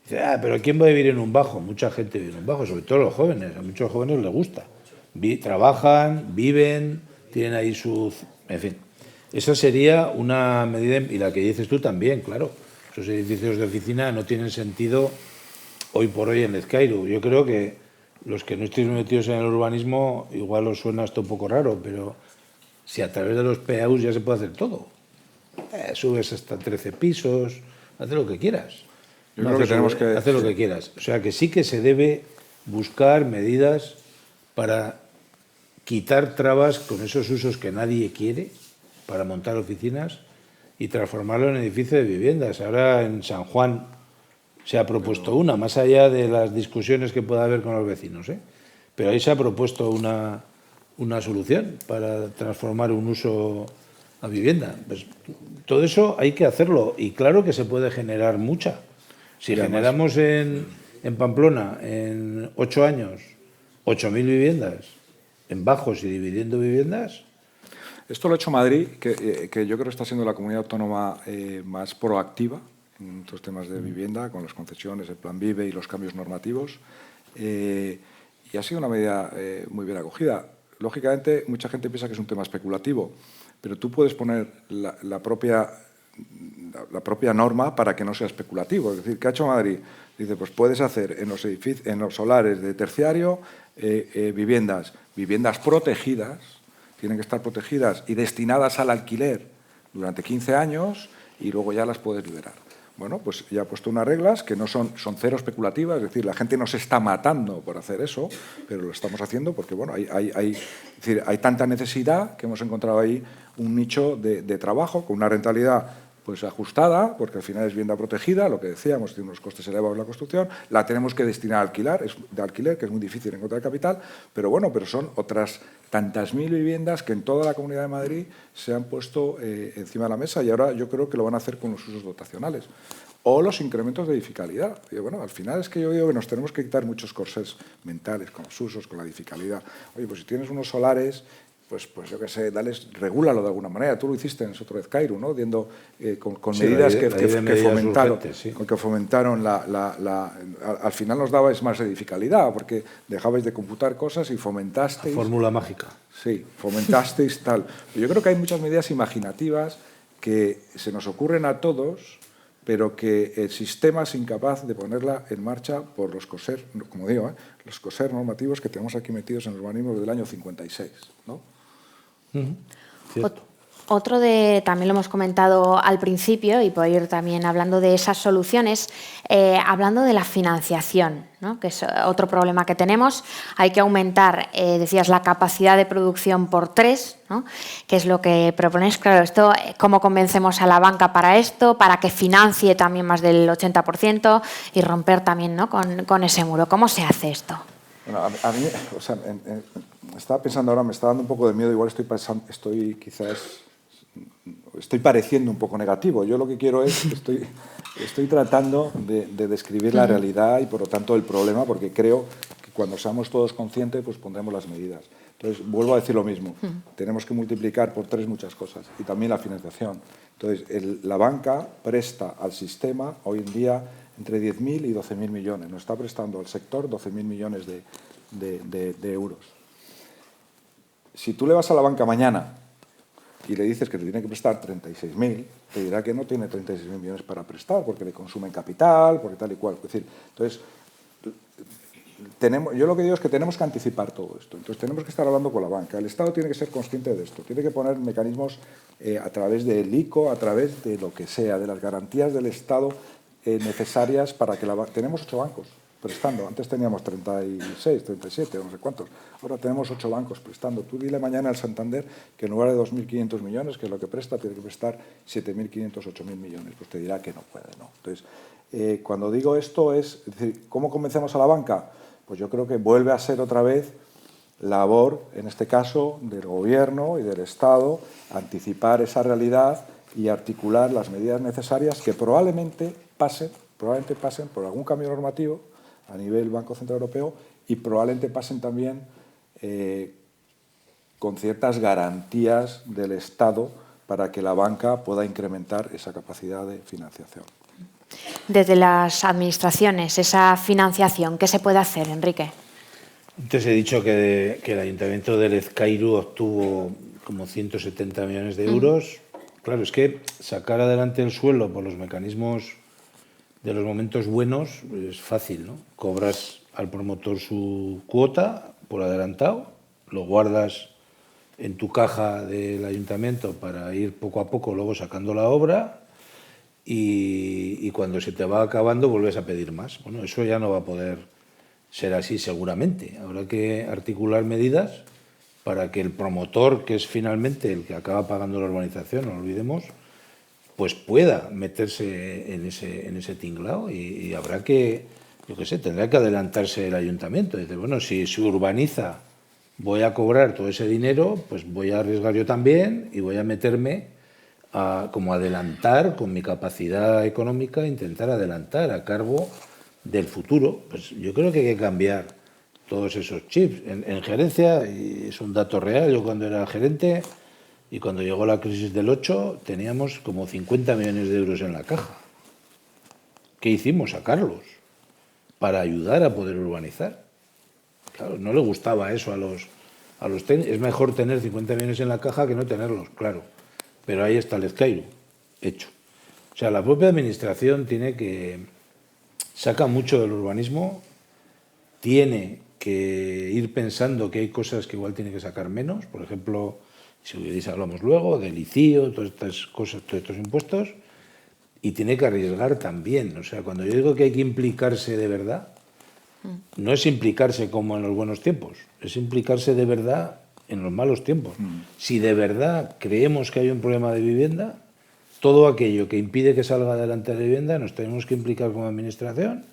Dice, pero ¿quién va a vivir en un bajo? Mucha gente vive en un bajo, sobre todo los jóvenes. A muchos jóvenes les gusta. Trabajan, viven, tienen ahí sus... En fin, esa sería una medida, y la que dices tú también, claro. Esos edificios de oficina no tienen sentido hoy por hoy en Ezcairu. Yo creo que los que no estéis metidos en el urbanismo, igual os suena esto un poco raro, pero si a través de los PAUs ya se puede hacer todo. Subes hasta 13 pisos, haz lo que quieras. Yo creo que tenemos que... Haz lo que quieras. O sea que sí que se debe buscar medidas para quitar trabas con esos usos que nadie quiere para montar oficinas y transformarlo en edificio de viviendas. Ahora en San Juan se ha propuesto una, más allá de las discusiones que pueda haber con los vecinos, pero ahí se ha propuesto una solución para transformar un uso a vivienda. Pues, todo eso hay que hacerlo y claro que se puede generar mucha. Si generamos en Pamplona en 8 años 8.000 viviendas en bajos y dividiendo viviendas... Esto lo ha hecho Madrid, que yo creo que está siendo la comunidad autónoma más proactiva en estos temas de vivienda, con las concesiones, el Plan Vive y los cambios normativos. Y y ha sido una medida muy bien acogida. Lógicamente, mucha gente piensa que es un tema especulativo, pero tú puedes poner la propia norma para que no sea especulativo. Es decir, ¿qué ha hecho Madrid? Dice, pues puedes hacer en los solares de terciario viviendas protegidas, tienen que estar protegidas y destinadas al alquiler durante 15 años y luego ya las puedes liberar. Bueno, pues ya ha puesto unas reglas que no son cero especulativas, es decir, la gente no se está matando por hacer eso, pero lo estamos haciendo porque bueno, hay tanta necesidad que hemos encontrado ahí un nicho de trabajo con una rentabilidad pues ajustada, porque al final es vivienda protegida, lo que decíamos, tiene unos costes elevados en la construcción, la tenemos que destinar a alquiler, que es muy difícil encontrar capital, pero bueno, pero son otras tantas mil viviendas que en toda la Comunidad de Madrid se han puesto encima de la mesa y ahora yo creo que lo van a hacer con los usos dotacionales. O los incrementos de edificabilidad. Y bueno, al final es que yo digo que nos tenemos que quitar muchos corsés mentales con los usos, con la edificabilidad. Oye, pues si tienes unos solares, pues yo qué sé, regúlalo de alguna manera. Tú lo hiciste en Soto de Ezcairu, ¿no? Viendo con medidas que fomentaron, urgentes, sí. Que fomentaron al final nos dabais más edificabilidad, porque dejabais de computar cosas y fomentasteis... La fórmula mágica. Sí, fomentasteis tal. Yo creo que hay muchas medidas imaginativas que se nos ocurren a todos, pero que el sistema es incapaz de ponerla en marcha por los corsés, como digo, los corsés normativos que tenemos aquí metidos en el urbanismo del año 56, ¿no? Cierto. También lo hemos comentado al principio y por ir también hablando de esas soluciones, hablando de la financiación, ¿no? Que es otro problema que tenemos. Hay que aumentar, decías, la capacidad de producción por 3, ¿no? Que es lo que proponéis. Claro, esto, ¿cómo convencemos a la banca para esto? Para que financie también más del 80% y romper también, ¿no? con ese muro. ¿Cómo se hace esto? Bueno, a mí, o sea, estaba pensando ahora, me está dando un poco de miedo, igual estoy pareciendo un poco negativo. Yo lo que quiero es, estoy tratando de describir la realidad y por lo tanto el problema, porque creo que cuando seamos todos conscientes, pues pondremos las medidas. Entonces, vuelvo a decir lo mismo, tenemos que multiplicar por 3 muchas cosas y también la financiación. Entonces, la banca presta al sistema hoy en día entre 10.000 y 12.000 millones. Nos está prestando al sector 12.000 millones de euros. Si tú le vas a la banca mañana y le dices que te tiene que prestar 36.000, te dirá que no tiene 36.000 millones para prestar, porque le consumen capital, porque tal y cual. Es decir, entonces, yo lo que digo es que tenemos que anticipar todo esto. Entonces, tenemos que estar hablando con la banca. El Estado tiene que ser consciente de esto. Tiene que poner mecanismos a través del ICO, a través de lo que sea, de las garantías del Estado necesarias para que tenemos 8 bancos prestando. Antes teníamos 36, 37, no sé cuántos. Ahora tenemos 8 bancos prestando. Tú dile mañana al Santander que en lugar de 2.500 millones, que es lo que presta, tiene que prestar 7.500, 8.000 millones. Pues te dirá que no puede, ¿no? Entonces, cuando digo esto es decir, ¿cómo convencemos a la banca? Pues yo creo que vuelve a ser otra vez labor, en este caso, del Gobierno y del Estado, anticipar esa realidad y articular las medidas necesarias que probablemente pasen por algún cambio normativo a nivel Banco Central Europeo y probablemente pasen también con ciertas garantías del Estado para que la banca pueda incrementar esa capacidad de financiación. Desde las administraciones, esa financiación, ¿qué se puede hacer, Enrique? Antes he dicho que el Ayuntamiento de Ezcairu obtuvo como 170 millones de euros. Claro, es que sacar adelante el suelo por los mecanismos de los momentos buenos es fácil, ¿no? Cobras al promotor su cuota por adelantado, lo guardas en tu caja del ayuntamiento para ir poco a poco luego sacando la obra y cuando se te va acabando vuelves a pedir más. Bueno, eso ya no va a poder ser así seguramente. Habrá que articular medidas para que el promotor, que es finalmente el que acaba pagando la urbanización, no lo olvidemos, pues pueda meterse en ese tinglao y habrá que, yo qué sé, tendrá que adelantarse el ayuntamiento. Dice, bueno, si se urbaniza, voy a cobrar todo ese dinero, pues voy a arriesgar yo también y voy a meterme a como adelantar con mi capacidad económica, intentar adelantar a cargo del futuro. Pues yo creo que hay que cambiar todos esos chips. En gerencia, y es un dato real, yo cuando era gerente y cuando llegó la crisis del 8 teníamos como 50 millones de euros en la caja. ¿Qué hicimos? Sacarlos para ayudar a poder urbanizar. Claro, no le gustaba eso a los técnicos. Es mejor tener 50 millones en la caja que no tenerlos, claro. Pero ahí está el Ezcairu, hecho. O sea, la propia administración saca mucho del urbanismo, tiene que ir pensando que hay cosas que igual tiene que sacar menos. Por ejemplo, si queréis hablamos luego, del ICIO, todas estas cosas, todos estos impuestos, y tiene que arriesgar también. O sea, cuando yo digo que hay que implicarse de verdad, no es implicarse como en los buenos tiempos, es implicarse de verdad en los malos tiempos. Si de verdad creemos que hay un problema de vivienda, todo aquello que impide que salga adelante la vivienda nos tenemos que implicar como administración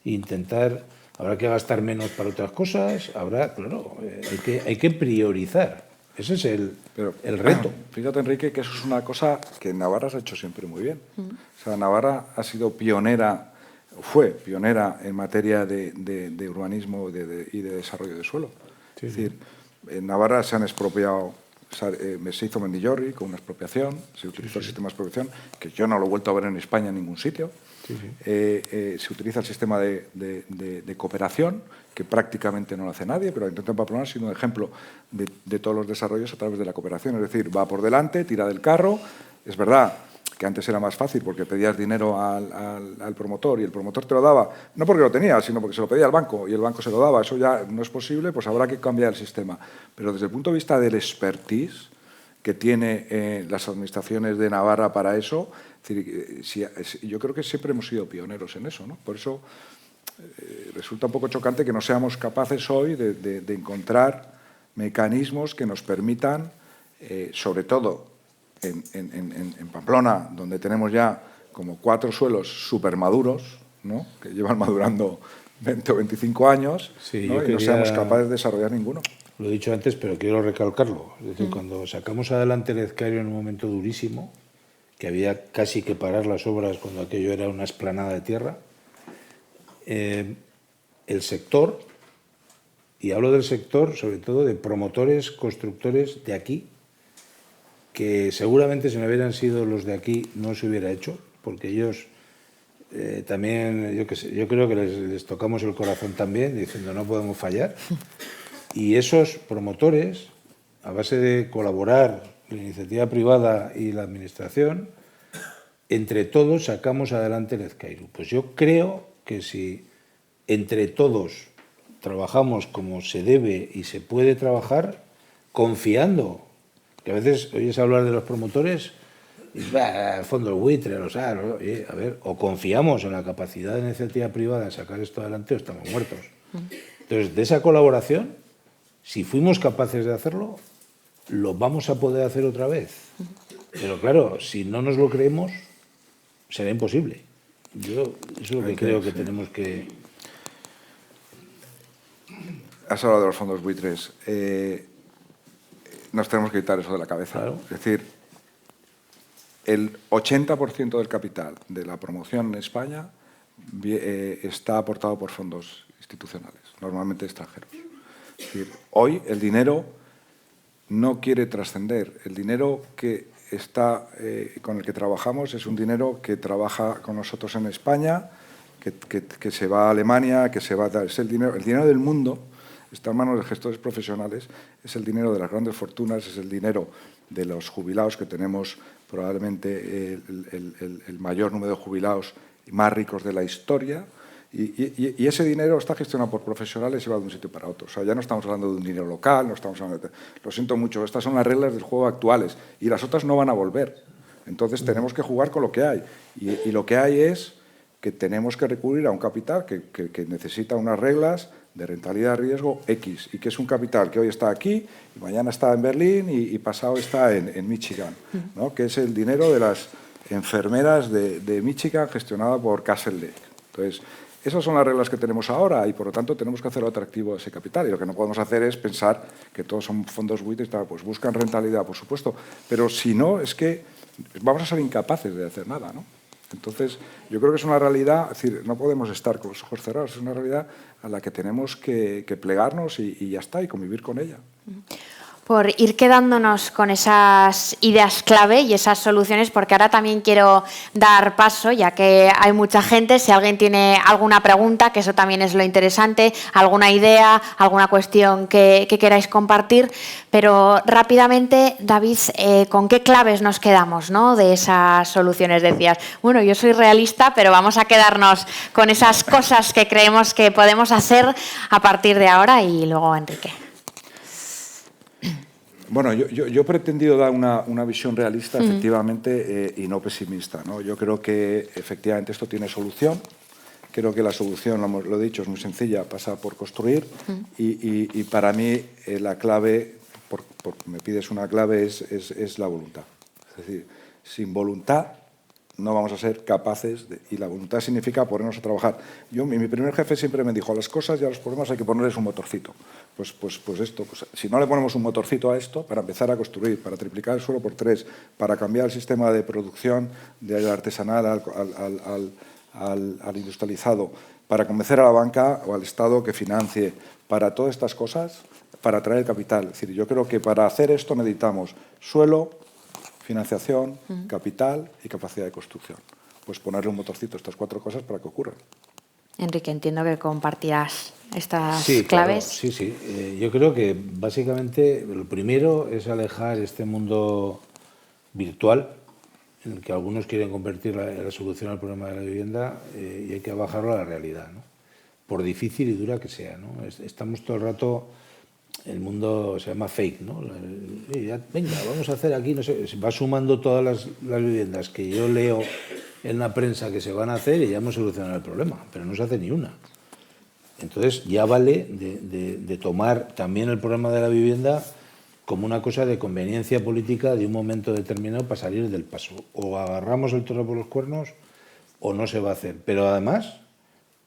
e intentar. Habrá que gastar menos para otras cosas, hay que priorizar. Ese es el reto. Fíjate, Enrique, que eso es una cosa que Navarra se ha hecho siempre muy bien. O sea, Navarra ha sido fue pionera en materia de urbanismo y de desarrollo de suelo. Es decir, en Navarra se han expropiado, se hizo Mendillorri con una expropiación, se utilizó el sistema de expropiación, que yo no lo he vuelto a ver en España en ningún sitio. Se utiliza el sistema de cooperación, que prácticamente no lo hace nadie, pero intenta Pamplona ha sido un ejemplo de todos los desarrollos a través de la cooperación. Es decir, va por delante, tira del carro. Es verdad que antes era más fácil porque pedías dinero al promotor y el promotor te lo daba, no porque lo tenía, sino porque se lo pedía al banco y el banco se lo daba. Eso ya no es posible, pues habrá que cambiar el sistema. Pero desde el punto de vista del expertise que tiene las administraciones de Navarra para eso, yo creo que siempre hemos sido pioneros en eso, ¿no? Por eso resulta un poco chocante que no seamos capaces hoy de encontrar mecanismos que nos permitan, sobre todo en Pamplona, donde tenemos ya como 4 suelos supermaduros, ¿no?, que llevan madurando 20 o 25 años, ¿no?, y no seamos capaces de desarrollar ninguno. Lo he dicho antes, pero quiero recalcarlo. Es decir, cuando sacamos adelante el Ezcairu en un momento durísimo, que había casi que parar las obras cuando aquello era una explanada de tierra, el sector, y hablo del sector sobre todo de promotores, constructores de aquí, que seguramente si no hubieran sido los de aquí no se hubiera hecho, porque ellos también, yo creo que les tocamos el corazón también, diciendo no podemos fallar. Y esos promotores, a base de colaborar la iniciativa privada y la administración, entre todos sacamos adelante el Ezcairu. Pues yo creo que si entre todos trabajamos como se debe y se puede trabajar, confiando, que a veces oyes hablar de los promotores y fondos buitre, o confiamos en la capacidad de la iniciativa privada en sacar esto adelante o estamos muertos. Entonces, de esa colaboración, si fuimos capaces de hacerlo, lo vamos a poder hacer otra vez. Pero claro, si no nos lo creemos, será imposible. Yo eso es lo que creo que tenemos que... Has hablado de los fondos buitres. Nos tenemos que quitar eso de la cabeza. Claro. Es decir, el 80% del capital de la promoción en España está aportado por fondos institucionales, normalmente extranjeros. Es decir, hoy el dinero no quiere trascender. El dinero que con el que trabajamos es un dinero que trabaja con nosotros en España, que se va a Alemania, que se va a... Es el dinero del mundo está en manos de gestores profesionales, es el dinero de las grandes fortunas, es el dinero de los jubilados, que tenemos probablemente el mayor número de jubilados más ricos de la historia, y ese dinero está gestionado por profesionales y va de un sitio para otro. O sea, ya no estamos hablando de un dinero local, no estamos hablando lo siento mucho, estas son las reglas del juego actuales y las otras no van a volver. Entonces tenemos que jugar con lo que hay, y lo que hay es que tenemos que recurrir a un capital que necesita unas reglas de rentabilidad riesgo X, y que es un capital que hoy está aquí, y mañana está en Berlín y pasado está en Michigan, ¿no?, que es el dinero de las enfermeras de Michigan gestionada por Castle Lake. Entonces, esas son las reglas que tenemos ahora y, por lo tanto, tenemos que hacerlo atractivo a ese capital. Y lo que no podemos hacer es pensar que todos son fondos buitres, pues buscan rentabilidad, por supuesto, pero si no, es que vamos a ser incapaces de hacer nada, ¿no? Entonces, yo creo que es una realidad, es decir, no podemos estar con los ojos cerrados, es una realidad a la que tenemos que plegarnos y ya está, y convivir con ella. por ir quedándonos con esas ideas clave y esas soluciones, porque ahora también quiero dar paso, ya que hay mucha gente, si alguien tiene alguna pregunta, que eso también es lo interesante, alguna idea, alguna cuestión que queráis compartir, pero rápidamente, David, ¿con qué claves nos quedamos, ¿no?, de esas soluciones? Decías, bueno, yo soy realista, pero vamos a quedarnos con esas cosas que creemos que podemos hacer a partir de ahora, y luego Enrique. Bueno, yo he pretendido dar una visión realista, efectivamente, y no pesimista, ¿no? Yo creo que, efectivamente, esto tiene solución. Creo que la solución, lo he dicho, es muy sencilla, pasa por construir. Y para mí, la clave, me pides una clave, es la voluntad. Es decir, sin voluntad no vamos a ser capaces, y la voluntad significa ponernos a trabajar. Mi primer jefe siempre me dijo, a las cosas y a los problemas hay que ponerles un motorcito. Pues si no le ponemos un motorcito a esto, para empezar a construir, para triplicar el suelo por 3, para cambiar el sistema de producción del artesanal al industrializado, para convencer a la banca o al Estado que financie, para todas estas cosas, para atraer el capital. Es decir, yo creo que para hacer esto necesitamos suelo, financiación, capital y capacidad de construcción. Pues ponerle un motorcito a estas 4 cosas para que ocurran. Enrique, entiendo que compartirás estas Claro, claves. sí. Yo creo que básicamente lo primero es alejar este mundo virtual en el que algunos quieren convertir la solución al problema de la vivienda, y hay que bajarlo a la realidad, ¿no? Por difícil y dura que sea, ¿no? Estamos todo el rato... El mundo se llama fake, ¿no? Venga, vamos a hacer aquí, no sé, se va sumando todas las viviendas que yo leo en la prensa que se van a hacer y ya hemos solucionado el problema, pero no se hace ni una. Entonces ya vale de tomar también el problema de la vivienda como una cosa de conveniencia política de un momento determinado para salir del paso. O agarramos el toro por los cuernos o no se va a hacer. Pero además,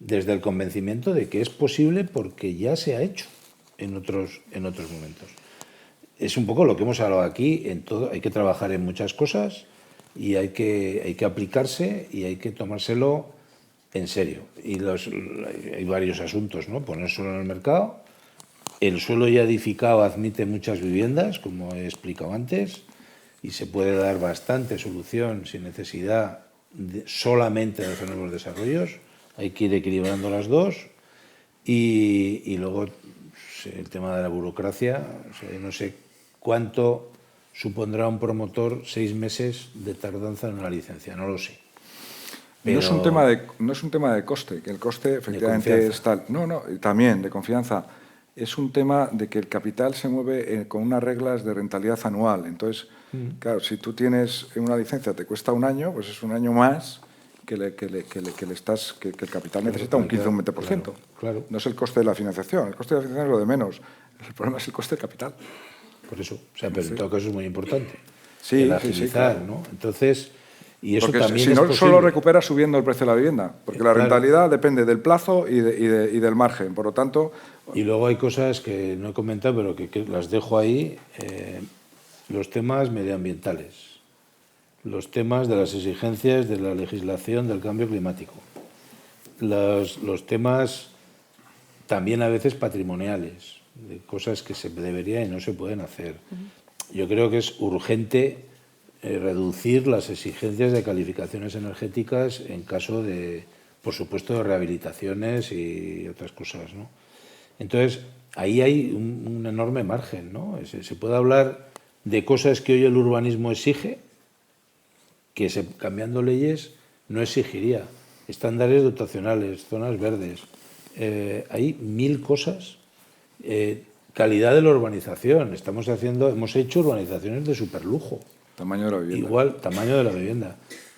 desde el convencimiento de que es posible porque ya se ha hecho en otros momentos. Es un poco lo que hemos hablado aquí, en todo, hay que trabajar en muchas cosas y hay que aplicarse y hay que tomárselo en serio. Y hay varios asuntos, ¿no? Poner suelo en el mercado. El suelo ya edificado admite muchas viviendas, como he explicado antes, y se puede dar bastante solución sin necesidad solamente de hacer nuevos desarrollos. Hay que ir equilibrando las dos. Y luego el tema de la burocracia, o sea, no sé cuánto supondrá un promotor 6 meses de tardanza en una licencia, no lo sé. Pero no es un tema de coste, que el coste efectivamente es tal. No, también de confianza. Es un tema de que el capital se mueve con unas reglas de rentabilidad anual. Entonces, claro, si tú tienes una licencia, te cuesta un año, pues es un año más que el capital necesita un 15 o un 20%. Claro. No es el coste de la financiación. El coste de la financiación es lo de menos. El problema es el coste del capital. Por eso. O sea, pero en todo caso es muy importante. Sí, el agilizar, claro. ¿no? Entonces, y eso porque también si es no, posible. solo recuperas subiendo el precio de la vivienda. Porque la rentabilidad depende del plazo y del margen. Por lo tanto... Y luego hay cosas que no he comentado, pero que las dejo ahí. Los temas medioambientales. Los temas de las exigencias de la legislación del cambio climático, los temas también a veces patrimoniales, de cosas que se deberían y no se pueden hacer. Yo creo que es urgente reducir las exigencias de calificaciones energéticas en caso de, por supuesto, de rehabilitaciones y otras cosas, ¿no? Entonces, ahí hay un enorme margen, ¿no? Se puede hablar de cosas que hoy el urbanismo exige, que cambiando leyes no exigiría. Estándares dotacionales, zonas verdes. Hay 1000 cosas. Calidad de la urbanización. Hemos hecho urbanizaciones de superlujo. Tamaño de la vivienda. Igual, tamaño de la vivienda.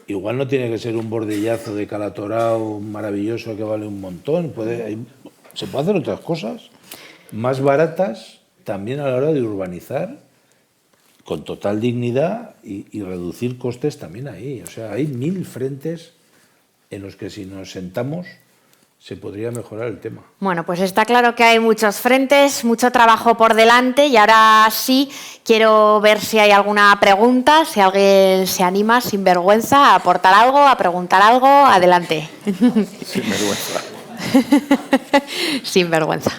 Igual no tiene que ser un bordillazo de Calatorao maravilloso que vale un montón. Se puede hacer otras cosas más baratas también a la hora de urbanizar con total dignidad y reducir costes también ahí. O sea, hay 1000 frentes en los que si nos sentamos se podría mejorar el tema. Bueno, pues está claro que hay muchos frentes, mucho trabajo por delante y ahora sí quiero ver si hay alguna pregunta, si alguien se anima sin vergüenza a aportar algo, a preguntar algo. Adelante. Sin vergüenza. Sin vergüenza.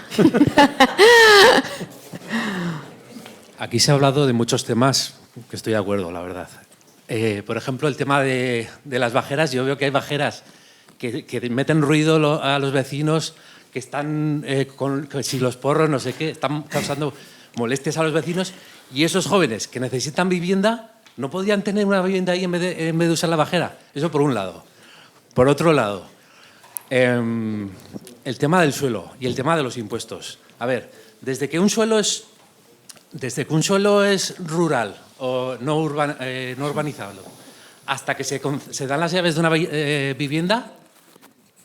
aquí se ha hablado de muchos temas que estoy de acuerdo, la verdad. Por ejemplo, el tema de las bajeras. Yo veo que hay bajeras que meten ruido a los vecinos, que están que si los porros, no sé qué, están causando molestias a los vecinos. Y esos jóvenes que necesitan vivienda no podían tener una vivienda ahí en vez de usar la bajera. Eso por un lado. Por otro lado, el tema del suelo y el tema de los impuestos. A ver, desde que un suelo es rural o no urbanizado, hasta que se dan las llaves de una vivienda,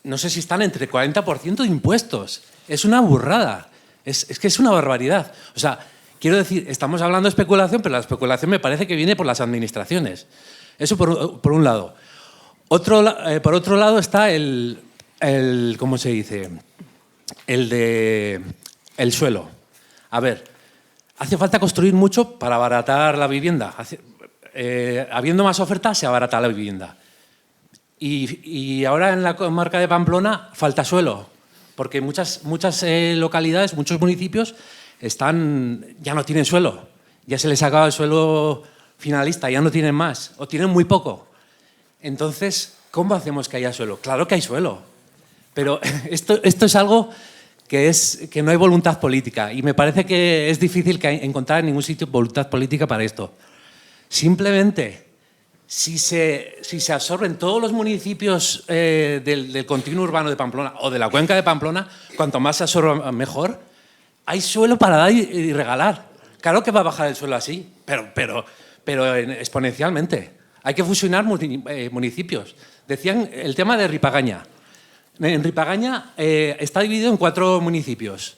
no sé si están entre 40% de impuestos. Es una burrada. Es que es una barbaridad. O sea, quiero decir, estamos hablando de especulación, pero la especulación me parece que viene por las administraciones. Eso por un lado. Por otro lado está el ¿cómo se dice? El suelo. A ver, hace falta construir mucho para abaratar la vivienda. Habiendo más oferta, se abarata la vivienda. Y ahora en la comarca de Pamplona falta suelo, porque muchas localidades, muchos municipios ya no tienen suelo. Ya se les acaba el suelo finalista, ya no tienen más, o tienen muy poco. Entonces, ¿cómo hacemos que haya suelo? Claro que hay suelo, pero esto es algo que no hay voluntad política, y me parece que es difícil encontrar en ningún sitio voluntad política para esto. Simplemente, si se absorben todos los municipios del continuo urbano de Pamplona o de la cuenca de Pamplona, cuanto más se absorba mejor, hay suelo para dar y regalar. Claro que va a bajar el suelo así, pero exponencialmente. Hay que fusionar municipios. Decían el tema de Ripagaña. En Ripagaña está dividido en 4 municipios.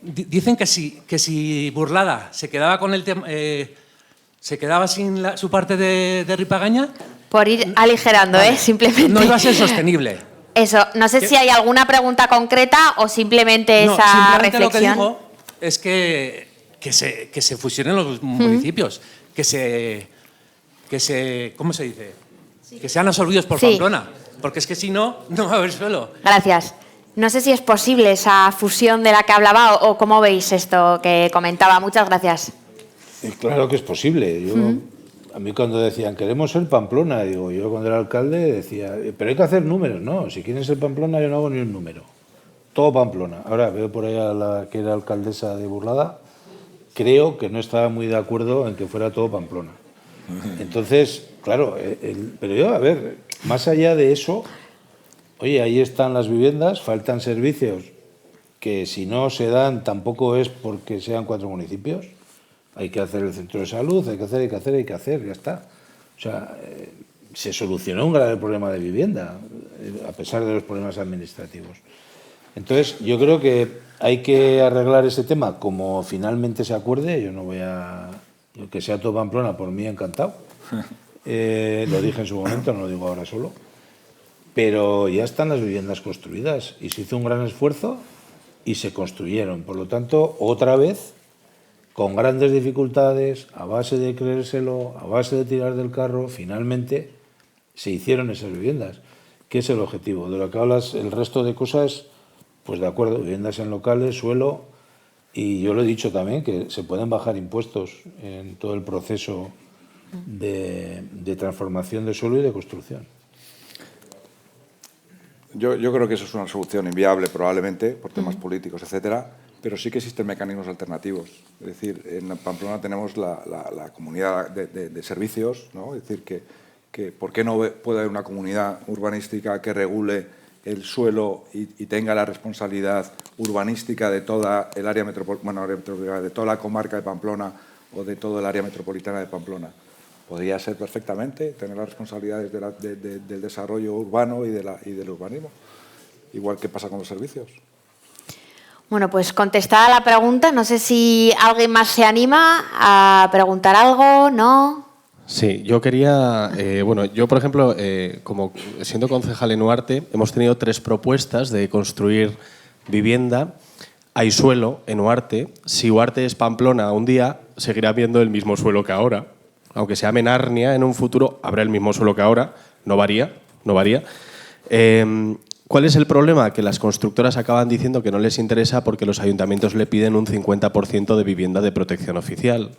Dicen que si Burlada se quedaba con el tema, se quedaba sin su parte de Ripagaña. Por ir aligerando, vale. Simplemente. No iba a ser sostenible. Eso, no sé si hay alguna pregunta concreta o simplemente esa simplemente reflexión. Lo que digo es que se fusionen los municipios, que se ¿cómo se dice? Sí. Que sean absorbidos por Pamplona, porque es que si no, no va a haber suelo. Gracias. No sé si es posible esa fusión de la que hablaba o cómo veis esto que comentaba. Muchas gracias. Claro que es posible. A mí cuando decían, queremos ser Pamplona, digo, yo cuando era alcalde decía, pero hay que hacer números. No, si quieren ser Pamplona yo no hago ni un número. Todo Pamplona. Ahora veo por ahí a la que era alcaldesa de Burlada, creo que no estaba muy de acuerdo en que fuera todo Pamplona. Entonces, claro, pero yo, a ver, más allá de eso, oye, ahí están las viviendas, faltan servicios que si no se dan tampoco es porque sean 4 municipios. Hay que hacer el centro de salud, hay que hacer, ya está. O sea, se solucionó un grave problema de vivienda, a pesar de los problemas administrativos. Entonces, yo creo que hay que arreglar ese tema como finalmente se acuerde. Yo no voy a... Que sea todo Pamplona, por mí encantado. Lo dije en su momento, no lo digo ahora solo. Pero ya están las viviendas construidas y se hizo un gran esfuerzo y se construyeron. Por lo tanto, otra vez, con grandes dificultades, a base de creérselo, a base de tirar del carro, finalmente se hicieron esas viviendas. ¿Qué es el objetivo? De lo que hablas, el resto de cosas, pues de acuerdo, viviendas en locales, suelo, y yo lo he dicho también, que se pueden bajar impuestos en todo el proceso de transformación de suelo y de construcción. Yo creo que eso es una solución inviable, probablemente, por temas políticos, etcétera, pero sí que existen mecanismos alternativos. Es decir, en Pamplona tenemos la comunidad de servicios, ¿no? Es decir, que ¿por qué no puede haber una comunidad urbanística que regule el suelo y tenga la responsabilidad urbanística de toda el área metropolitana, de toda la comarca de Pamplona o de todo el área metropolitana de Pamplona? Podría ser perfectamente tener las responsabilidades del desarrollo urbano y del urbanismo, igual que pasa con los servicios. Bueno, pues contestada la pregunta, no sé si alguien más se anima a preguntar algo, ¿no? Sí, yo quería, yo por ejemplo, como siendo concejal en Huarte, hemos tenido 3 propuestas de construir vivienda. Hay suelo en Huarte. Si Huarte es Pamplona un día, seguirá viendo el mismo suelo que ahora. Aunque se llame Narnia, en un futuro habrá el mismo suelo que ahora, no varía. ¿Cuál es el problema? Que las constructoras acaban diciendo que no les interesa porque los ayuntamientos le piden un 50% de vivienda de protección oficial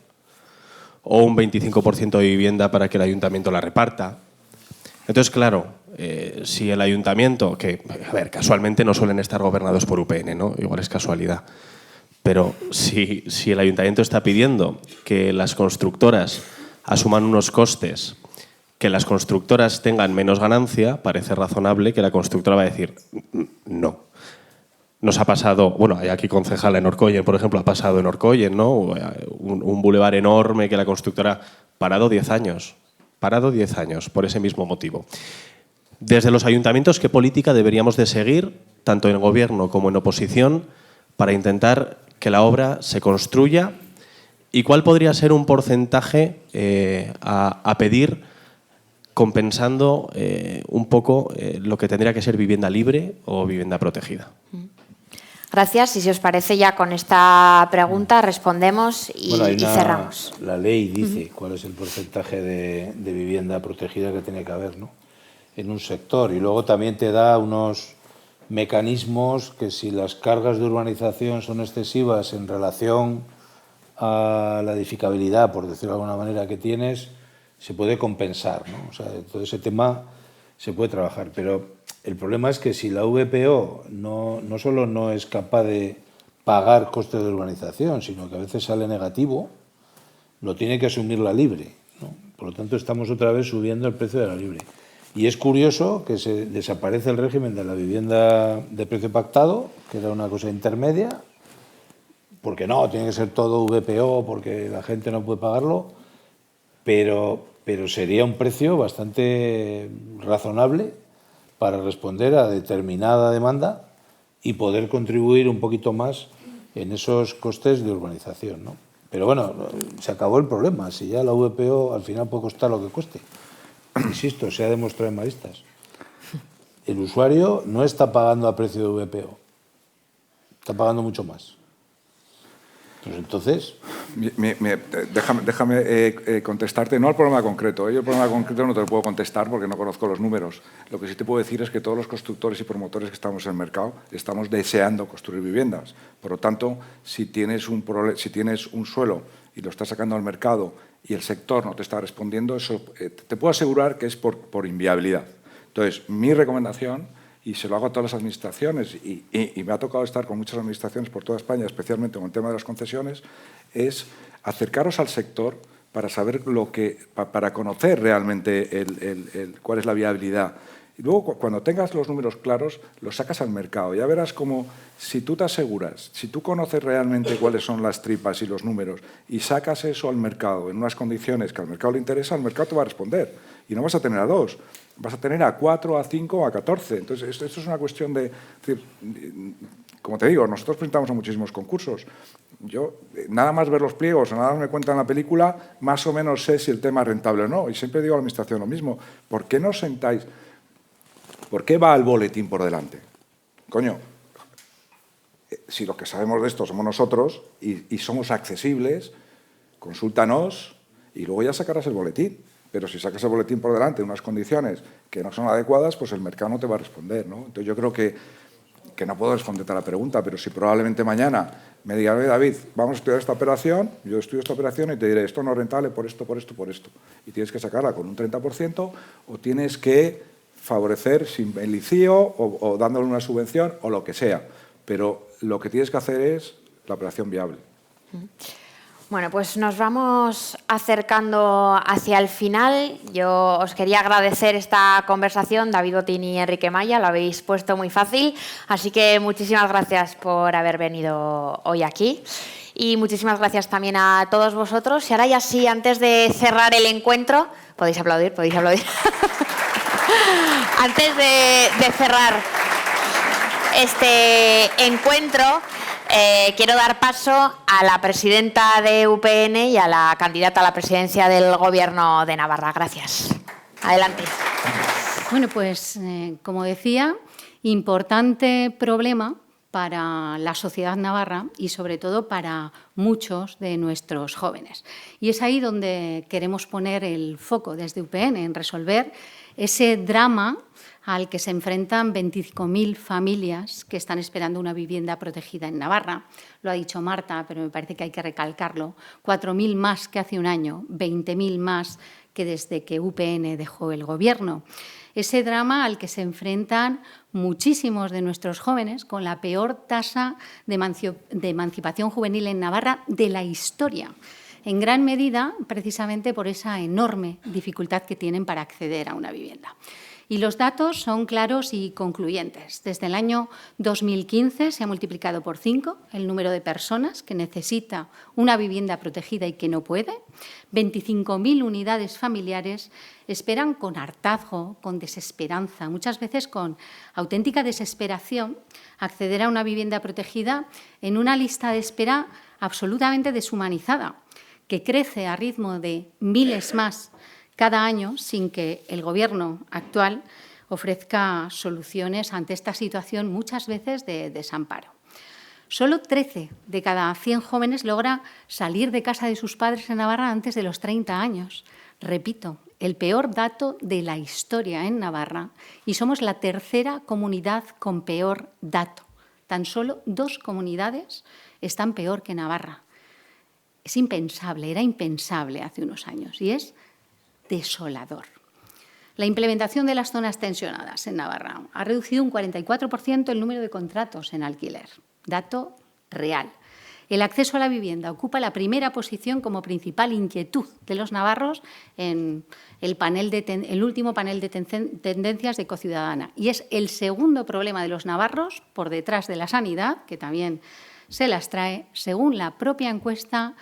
o un 25% de vivienda para que el ayuntamiento la reparta. Entonces, claro, si el ayuntamiento, que, a ver, casualmente no suelen estar gobernados por UPN, ¿no? Igual es casualidad. Pero si el ayuntamiento está pidiendo que las constructoras asuman unos costes, que las constructoras tengan menos ganancia, parece razonable que la constructora va a decir no. Nos ha pasado, bueno, hay aquí concejala en Orcoyen, por ejemplo, ha pasado en Orcoyen, ¿no? Un bulevar enorme que la constructora parado 10 años. Parado 10 años por ese mismo motivo. Desde los ayuntamientos, ¿qué política deberíamos de seguir, tanto en gobierno como en oposición, para intentar que la obra se construya? ¿Y cuál podría ser un porcentaje a pedir compensando un poco lo que tendría que ser vivienda libre o vivienda protegida? Gracias. Y si os parece, ya con esta pregunta respondemos y cerramos. La ley dice cuál es el porcentaje de vivienda protegida que tiene que haber, ¿no? En un sector. Y luego también te da unos mecanismos que, si las cargas de urbanización son excesivas en relación a la edificabilidad, por decirlo de alguna manera, que tienes, se puede compensar, ¿no? O sea, todo ese tema se puede trabajar. Pero el problema es que si la VPO no solo no es capaz de pagar costes de urbanización, sino que a veces sale negativo, lo tiene que asumir la libre, ¿no? Por lo tanto, estamos otra vez subiendo el precio de la libre. Y es curioso que se desaparece el régimen de la vivienda de precio pactado, que era una cosa intermedia, porque no, tiene que ser todo VPO, porque la gente no puede pagarlo, pero sería un precio bastante razonable para responder a determinada demanda y poder contribuir un poquito más en esos costes de urbanización, ¿no? Pero bueno, se acabó el problema. Si ya la VPO al final puede costar lo que cueste. Insisto, se ha demostrado en Maristas. El usuario no está pagando a precio de VPO. Está pagando mucho más. Pues entonces... Déjame contestarte, no al problema concreto. Yo el problema concreto no te lo puedo contestar porque no conozco los números. Lo que sí te puedo decir es que todos los constructores y promotores que estamos en el mercado estamos deseando construir viviendas. Por lo tanto, si tienes un suelo y lo estás sacando al mercado y el sector no te está respondiendo, eso te puedo asegurar que es por inviabilidad. Entonces, mi recomendación, y se lo hago a todas las administraciones, y me ha tocado estar con muchas administraciones por toda España, especialmente con el tema de las concesiones, es acercaros al sector para saber para conocer realmente cuál es la viabilidad. Y luego, cuando tengas los números claros, los sacas al mercado. Ya verás cómo, si tú te aseguras, si tú conoces realmente cuáles son las tripas y los números y sacas eso al mercado en unas condiciones que al mercado le interesa, el mercado te va a responder. Y no vas a tener a 2, vas a tener a 4, a 5, a 14. Entonces, esto es una cuestión de... Como te digo, nosotros presentamos a muchísimos concursos. Yo, nada más ver los pliegos o nada más me cuentan la película, más o menos sé si el tema es rentable o no. Y siempre digo a la administración lo mismo. ¿Por qué no sentáis? ¿Por qué va el boletín por delante? Coño, si lo que sabemos de esto somos nosotros y somos accesibles, consúltanos y luego ya sacarás el boletín. Pero si sacas el boletín por delante en unas condiciones que no son adecuadas, pues el mercado no te va a responder, ¿no? Entonces yo creo que no puedo responderte a la pregunta, pero si probablemente mañana me diga, David, vamos a estudiar esta operación, yo estudio esta operación y te diré, esto no es rentable por esto, por esto, por esto. Y tienes que sacarla con un 30% o tienes que favorecer sin el ICIO o dándole una subvención o lo que sea. Pero lo que tienes que hacer es la operación viable. Bueno, pues nos vamos acercando hacia el final. Yo os quería agradecer esta conversación, David Botín y Enrique Maya, lo habéis puesto muy fácil, así que muchísimas gracias por haber venido hoy aquí. Y muchísimas gracias también a todos vosotros. Y ahora ya sí, antes de cerrar el encuentro, podéis aplaudir, podéis aplaudir. Antes de cerrar este encuentro, quiero dar paso a la presidenta de UPN y a la candidata a la presidencia del Gobierno de Navarra. Gracias. Adelante. Bueno, pues como decía, importante problema para la sociedad navarra y, sobre todo, para muchos de nuestros jóvenes. Y es ahí donde queremos poner el foco desde UPN, en resolver ese drama al que se enfrentan 25.000 familias que están esperando una vivienda protegida en Navarra. Lo ha dicho Marta, pero me parece que hay que recalcarlo. 4.000 más que hace un año, 20.000 más que desde que UPN dejó el Gobierno. Ese drama al que se enfrentan muchísimos de nuestros jóvenes con la peor tasa de emancipación juvenil en Navarra de la historia, en gran medida precisamente por esa enorme dificultad que tienen para acceder a una vivienda. Y los datos son claros y concluyentes. Desde el año 2015 se ha multiplicado por 5 el número de personas que necesita una vivienda protegida y que no puede. 25.000 unidades familiares esperan con hartazgo, con desesperanza, muchas veces con auténtica desesperación, acceder a una vivienda protegida en una lista de espera absolutamente deshumanizada, que crece a ritmo de miles más cada año sin que el Gobierno actual ofrezca soluciones ante esta situación muchas veces de desamparo. Solo 13 de cada 100 jóvenes logra salir de casa de sus padres en Navarra antes de los 30 años. Repito, el peor dato de la historia en Navarra, y somos la tercera comunidad con peor dato. Tan solo 2 comunidades están peor que Navarra. Es impensable, era impensable hace unos años y es desolador. La implementación de las zonas tensionadas en Navarra ha reducido un 44% el número de contratos en alquiler. Dato real. El acceso a la vivienda ocupa la primera posición como principal inquietud de los navarros en el último panel de tendencias de Ecociudadana. Y es el segundo problema de los navarros, por detrás de la sanidad, que también se las trae, según la propia encuesta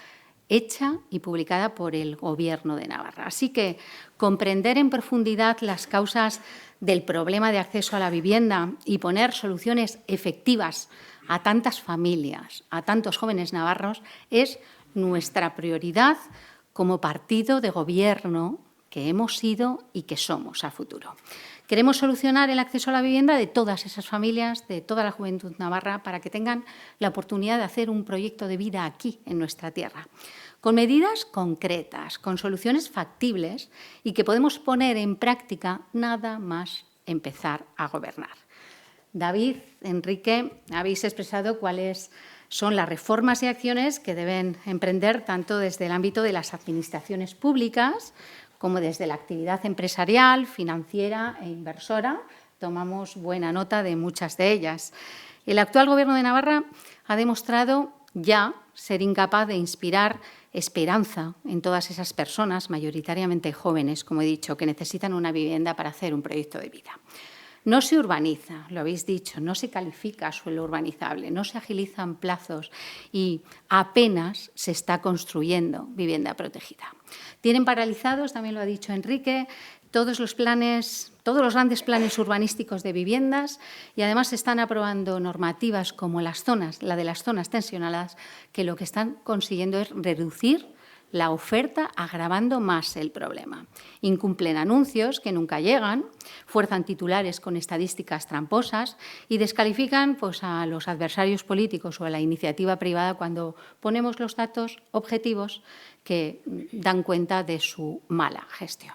hecha y publicada por el Gobierno de Navarra. Así que comprender en profundidad las causas del problema de acceso a la vivienda y poner soluciones efectivas a tantas familias, a tantos jóvenes navarros, es nuestra prioridad como partido de Gobierno que hemos sido y que somos a futuro. Queremos solucionar el acceso a la vivienda de todas esas familias, de toda la juventud navarra, para que tengan la oportunidad de hacer un proyecto de vida aquí, en nuestra tierra, con medidas concretas, con soluciones factibles y que podemos poner en práctica nada más empezar a gobernar. David, Enrique, habéis expresado cuáles son las reformas y acciones que deben emprender tanto desde el ámbito de las administraciones públicas como desde la actividad empresarial, financiera e inversora. Tomamos buena nota de muchas de ellas. El actual Gobierno de Navarra ha demostrado ya ser incapaz de inspirar esperanza en todas esas personas, mayoritariamente jóvenes, como he dicho, que necesitan una vivienda para hacer un proyecto de vida. No se urbaniza, lo habéis dicho, no se califica suelo urbanizable, no se agilizan plazos y apenas se está construyendo vivienda protegida. Tienen paralizados, también lo ha dicho Enrique, todos los grandes planes urbanísticos de viviendas y además se están aprobando normativas como la de las zonas tensionadas, que lo que están consiguiendo es reducir la oferta, agravando más el problema. Incumplen anuncios que nunca llegan, fuerzan titulares con estadísticas tramposas y descalifican a los adversarios políticos o a la iniciativa privada cuando ponemos los datos objetivos que dan cuenta de su mala gestión.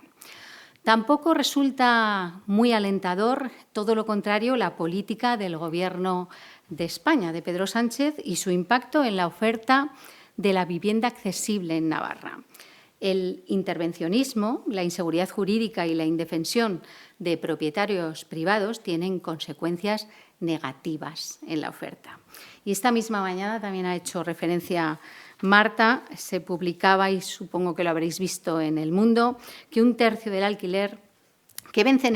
Tampoco resulta muy alentador, todo lo contrario, la política del Gobierno de España, de Pedro Sánchez, y su impacto en la oferta de la vivienda accesible en Navarra. El intervencionismo, la inseguridad jurídica y la indefensión de propietarios privados tienen consecuencias negativas en la oferta. Y esta misma mañana también ha hecho referencia Marta, se publicaba, y supongo que lo habréis visto en El Mundo, que 1/3 del alquiler que vence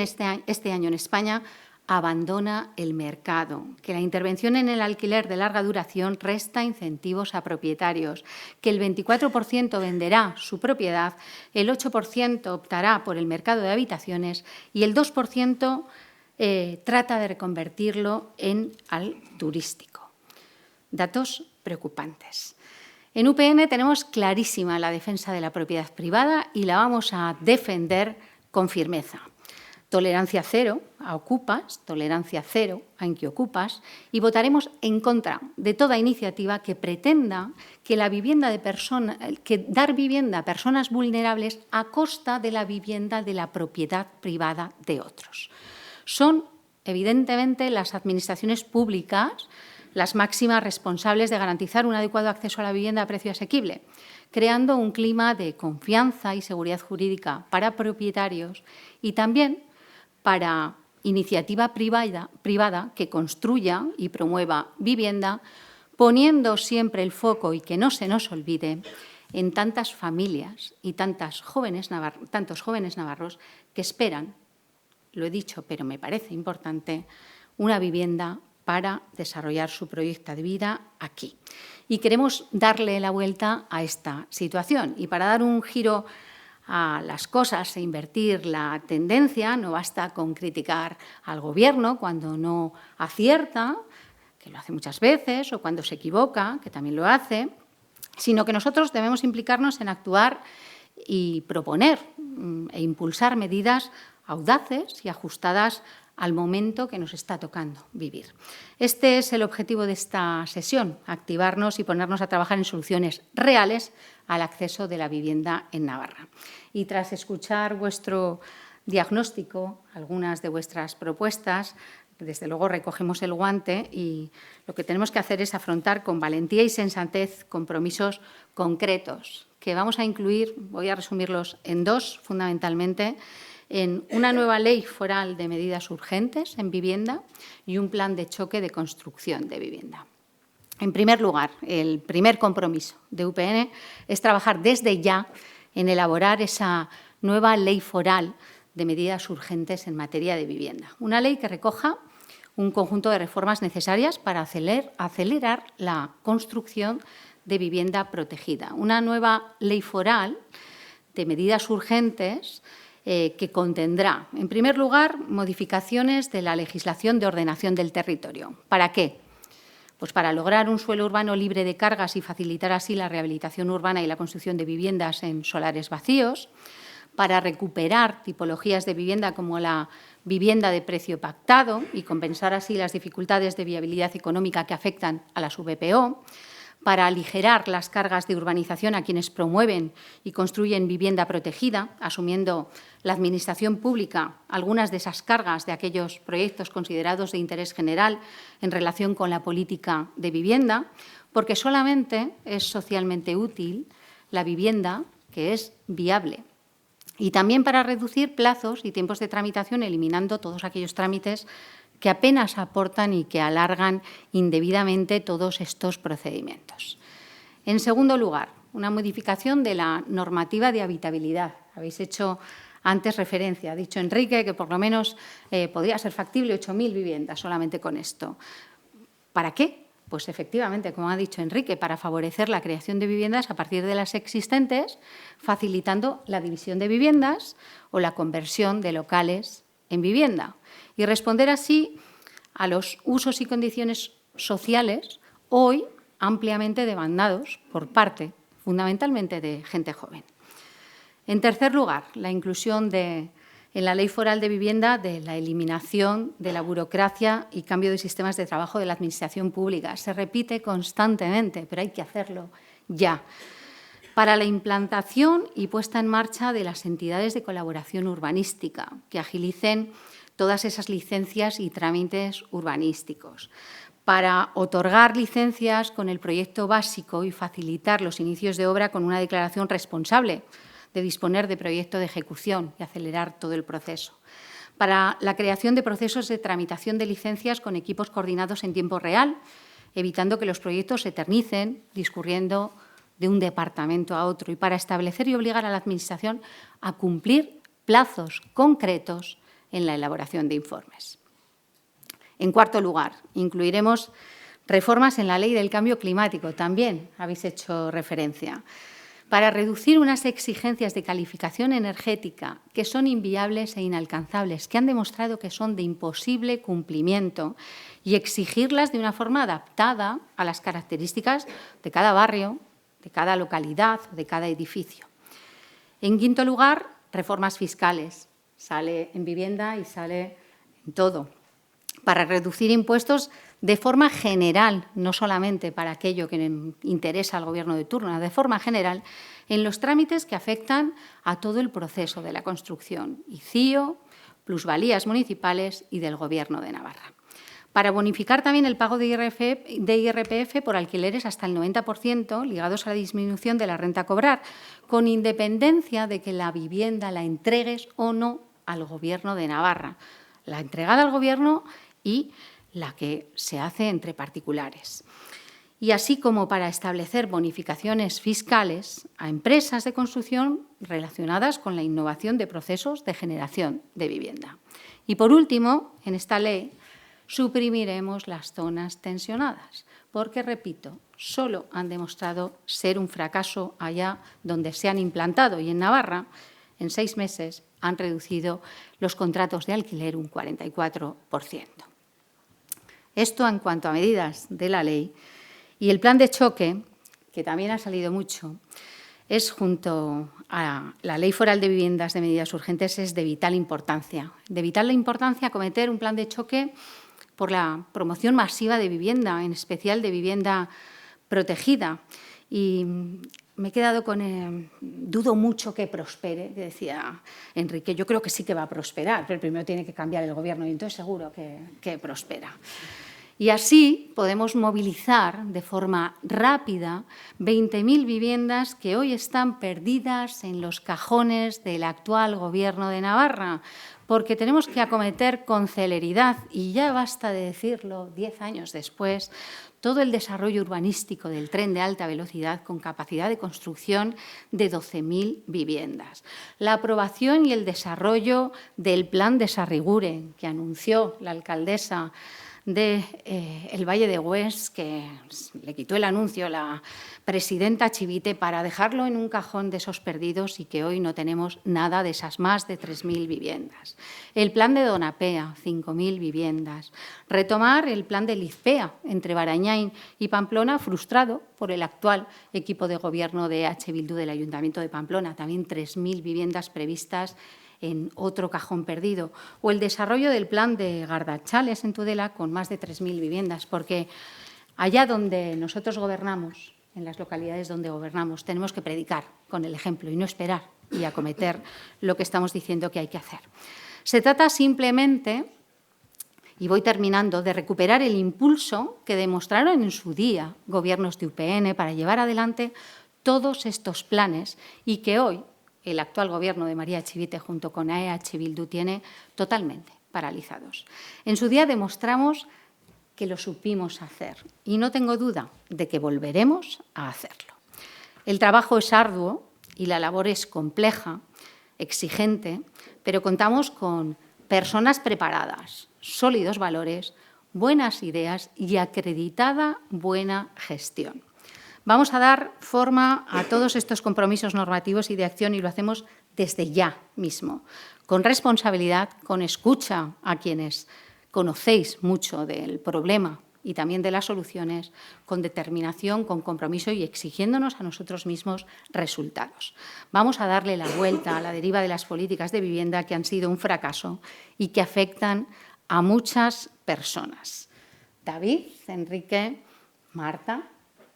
este año en España abandona el mercado, que la intervención en el alquiler de larga duración resta incentivos a propietarios, que el 24% venderá su propiedad, el 8% optará por el mercado de habitaciones y el 2% trata de reconvertirlo al turístico. Datos preocupantes. En UPN tenemos clarísima la defensa de la propiedad privada y la vamos a defender con firmeza. tolerancia cero a ocupas, tolerancia cero a inquiocupas, y votaremos en contra de toda iniciativa que pretenda que dar vivienda a personas vulnerables a costa de la vivienda de la propiedad privada de otros. Son, evidentemente, las administraciones públicas las máximas responsables de garantizar un adecuado acceso a la vivienda a precio asequible, creando un clima de confianza y seguridad jurídica para propietarios y también para iniciativa privada que construya y promueva vivienda, poniendo siempre el foco, y que no se nos olvide, en tantas familias y tantos jóvenes navarros que esperan, lo he dicho, pero me parece importante, una vivienda para desarrollar su proyecto de vida aquí. Y queremos darle la vuelta a esta situación. Y para dar un giro a las cosas e invertir la tendencia, no basta con criticar al Gobierno cuando no acierta, que lo hace muchas veces, o cuando se equivoca, que también lo hace, sino que nosotros debemos implicarnos en actuar y proponer e impulsar medidas audaces y ajustadas al momento que nos está tocando vivir. Este es el objetivo de esta sesión, activarnos y ponernos a trabajar en soluciones reales al acceso de la vivienda en Navarra. Y tras escuchar vuestro diagnóstico, algunas de vuestras propuestas, desde luego recogemos el guante y lo que tenemos que hacer es afrontar con valentía y sensatez compromisos concretos que vamos a incluir, voy a resumirlos en dos fundamentalmente, en una nueva ley foral de medidas urgentes en vivienda y un plan de choque de construcción de vivienda. En primer lugar, el primer compromiso de UPN es trabajar desde ya en elaborar esa nueva ley foral de medidas urgentes en materia de vivienda. Una ley que recoja un conjunto de reformas necesarias para acelerar la construcción de vivienda protegida. Una nueva ley foral de medidas urgentes que contendrá, en primer lugar, modificaciones de la legislación de ordenación del territorio. ¿Para qué? Pues para lograr un suelo urbano libre de cargas y facilitar así la rehabilitación urbana y la construcción de viviendas en solares vacíos, para recuperar tipologías de vivienda como la vivienda de precio pactado y compensar así las dificultades de viabilidad económica que afectan a las VPO, para aligerar las cargas de urbanización a quienes promueven y construyen vivienda protegida, asumiendo la Administración pública algunas de esas cargas de aquellos proyectos considerados de interés general en relación con la política de vivienda, porque solamente es socialmente útil la vivienda que es viable. Y también para reducir plazos y tiempos de tramitación, eliminando todos aquellos trámites que apenas aportan y que alargan indebidamente todos estos procedimientos. En segundo lugar, una modificación de la normativa de habitabilidad. Habéis hecho antes referencia, ha dicho Enrique que por lo menos podría ser factible 8.000 viviendas solamente con esto. ¿Para qué? Pues efectivamente, como ha dicho Enrique, para favorecer la creación de viviendas a partir de las existentes, facilitando la división de viviendas o la conversión de locales en vivienda y responder así a los usos y condiciones sociales hoy ampliamente demandados por parte, fundamentalmente, de gente joven. En tercer lugar, la inclusión en la Ley Foral de Vivienda de la eliminación de la burocracia y cambio de sistemas de trabajo de la Administración pública. Se repite constantemente, pero hay que hacerlo ya. Para la implantación y puesta en marcha de las entidades de colaboración urbanística, que agilicen todas esas licencias y trámites urbanísticos. Para otorgar licencias con el proyecto básico y facilitar los inicios de obra con una declaración responsable de disponer de proyecto de ejecución y acelerar todo el proceso. Para la creación de procesos de tramitación de licencias con equipos coordinados en tiempo real, evitando que los proyectos se eternicen discurriendo de un departamento a otro, y para establecer y obligar a la Administración a cumplir plazos concretos en la elaboración de informes. En cuarto lugar, incluiremos reformas en la Ley del Cambio Climático, también habéis hecho referencia, para reducir unas exigencias de calificación energética que son inviables e inalcanzables, que han demostrado que son de imposible cumplimiento, y exigirlas de una forma adaptada a las características de cada barrio, de cada localidad o de cada edificio. En quinto lugar, reformas fiscales. sale en vivienda y sale en todo. Para reducir impuestos de forma general, no solamente para aquello que interesa al Gobierno de turno, de forma general, en los trámites que afectan a todo el proceso de la construcción, ICIO, plusvalías municipales y del Gobierno de Navarra. Para bonificar también el pago de IRPF por alquileres hasta el 90% ligados a la disminución de la renta a cobrar, con independencia de que la vivienda la entregues o no al Gobierno de Navarra. La entregada al Gobierno y la que se hace entre particulares. Y así como para establecer bonificaciones fiscales a empresas de construcción relacionadas con la innovación de procesos de generación de vivienda. Y por último, en esta ley suprimiremos las zonas tensionadas, porque, repito, solo han demostrado ser un fracaso allá donde se han implantado y en Navarra, en 6 meses, han reducido los contratos de alquiler un 44%. Esto en cuanto a medidas de la ley. Y el plan de choque, que también ha salido mucho, es junto a la Ley Foral de Viviendas de Medidas Urgentes, es de vital importancia. De vital importancia acometer un plan de choque por la promoción masiva de vivienda, en especial de vivienda protegida. Y me he quedado con dudo mucho que prospere, que decía Enrique. Yo creo que sí que va a prosperar, pero primero tiene que cambiar el Gobierno y entonces seguro que prospera. Y así podemos movilizar de forma rápida 20.000 viviendas que hoy están perdidas en los cajones del actual Gobierno de Navarra, porque tenemos que acometer con celeridad, y ya basta de decirlo 10 años después, todo el desarrollo urbanístico del tren de alta velocidad con capacidad de construcción de 12.000 viviendas. La aprobación y el desarrollo del plan de Sarriguren, que anunció la alcaldesa del Valle de Hues, que le quitó el anuncio a la presidenta Chivite para dejarlo en un cajón de esos perdidos y que hoy no tenemos nada de esas más de 3.000 viviendas. El plan de Donapea, 5.000 viviendas. Retomar el plan de Lizpea entre Barañáin y Pamplona, frustrado por el actual equipo de gobierno de EH Bildu del Ayuntamiento de Pamplona. También 3.000 viviendas previstas en otro cajón perdido, o el desarrollo del plan de Gardachales en Tudela con más de 3.000 viviendas, porque allá donde nosotros gobernamos, en las localidades donde gobernamos, tenemos que predicar con el ejemplo y no esperar y acometer lo que estamos diciendo que hay que hacer. Se trata simplemente, y voy terminando, de recuperar el impulso que demostraron en su día gobiernos de UPN para llevar adelante todos estos planes y que hoy el actual Gobierno de María Chivite junto con EH Bildu tiene totalmente paralizados. En su día demostramos que lo supimos hacer y no tengo duda de que volveremos a hacerlo. El trabajo es arduo y la labor es compleja, exigente, pero contamos con personas preparadas, sólidos valores, buenas ideas y acreditada buena gestión. Vamos a dar forma a todos estos compromisos normativos y de acción y lo hacemos desde ya mismo, con responsabilidad, con escucha a quienes conocéis mucho del problema y también de las soluciones, con determinación, con compromiso y exigiéndonos a nosotros mismos resultados. Vamos a darle la vuelta a la deriva de las políticas de vivienda que han sido un fracaso y que afectan a muchas personas. David, Enrique, Marta,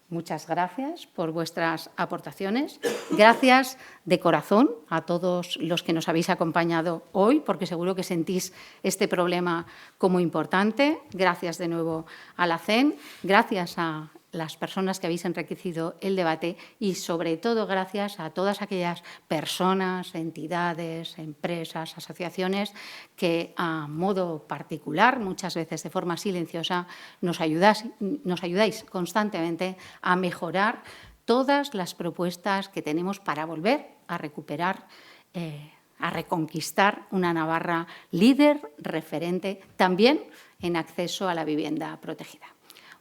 muchas gracias por vuestras aportaciones. Gracias de corazón a todos los que nos habéis acompañado hoy, porque seguro que sentís este problema como importante. Gracias de nuevo a la CEN, gracias a las personas que habéis enriquecido el debate y, sobre todo, gracias a todas aquellas personas, entidades, empresas, asociaciones que, a modo particular, muchas veces de forma silenciosa, nos ayudáis constantemente a mejorar todas las propuestas que tenemos para volver a recuperar, a reconquistar una Navarra líder, referente, también en acceso a la vivienda protegida.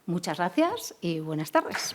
Muchas gracias y buenas tardes.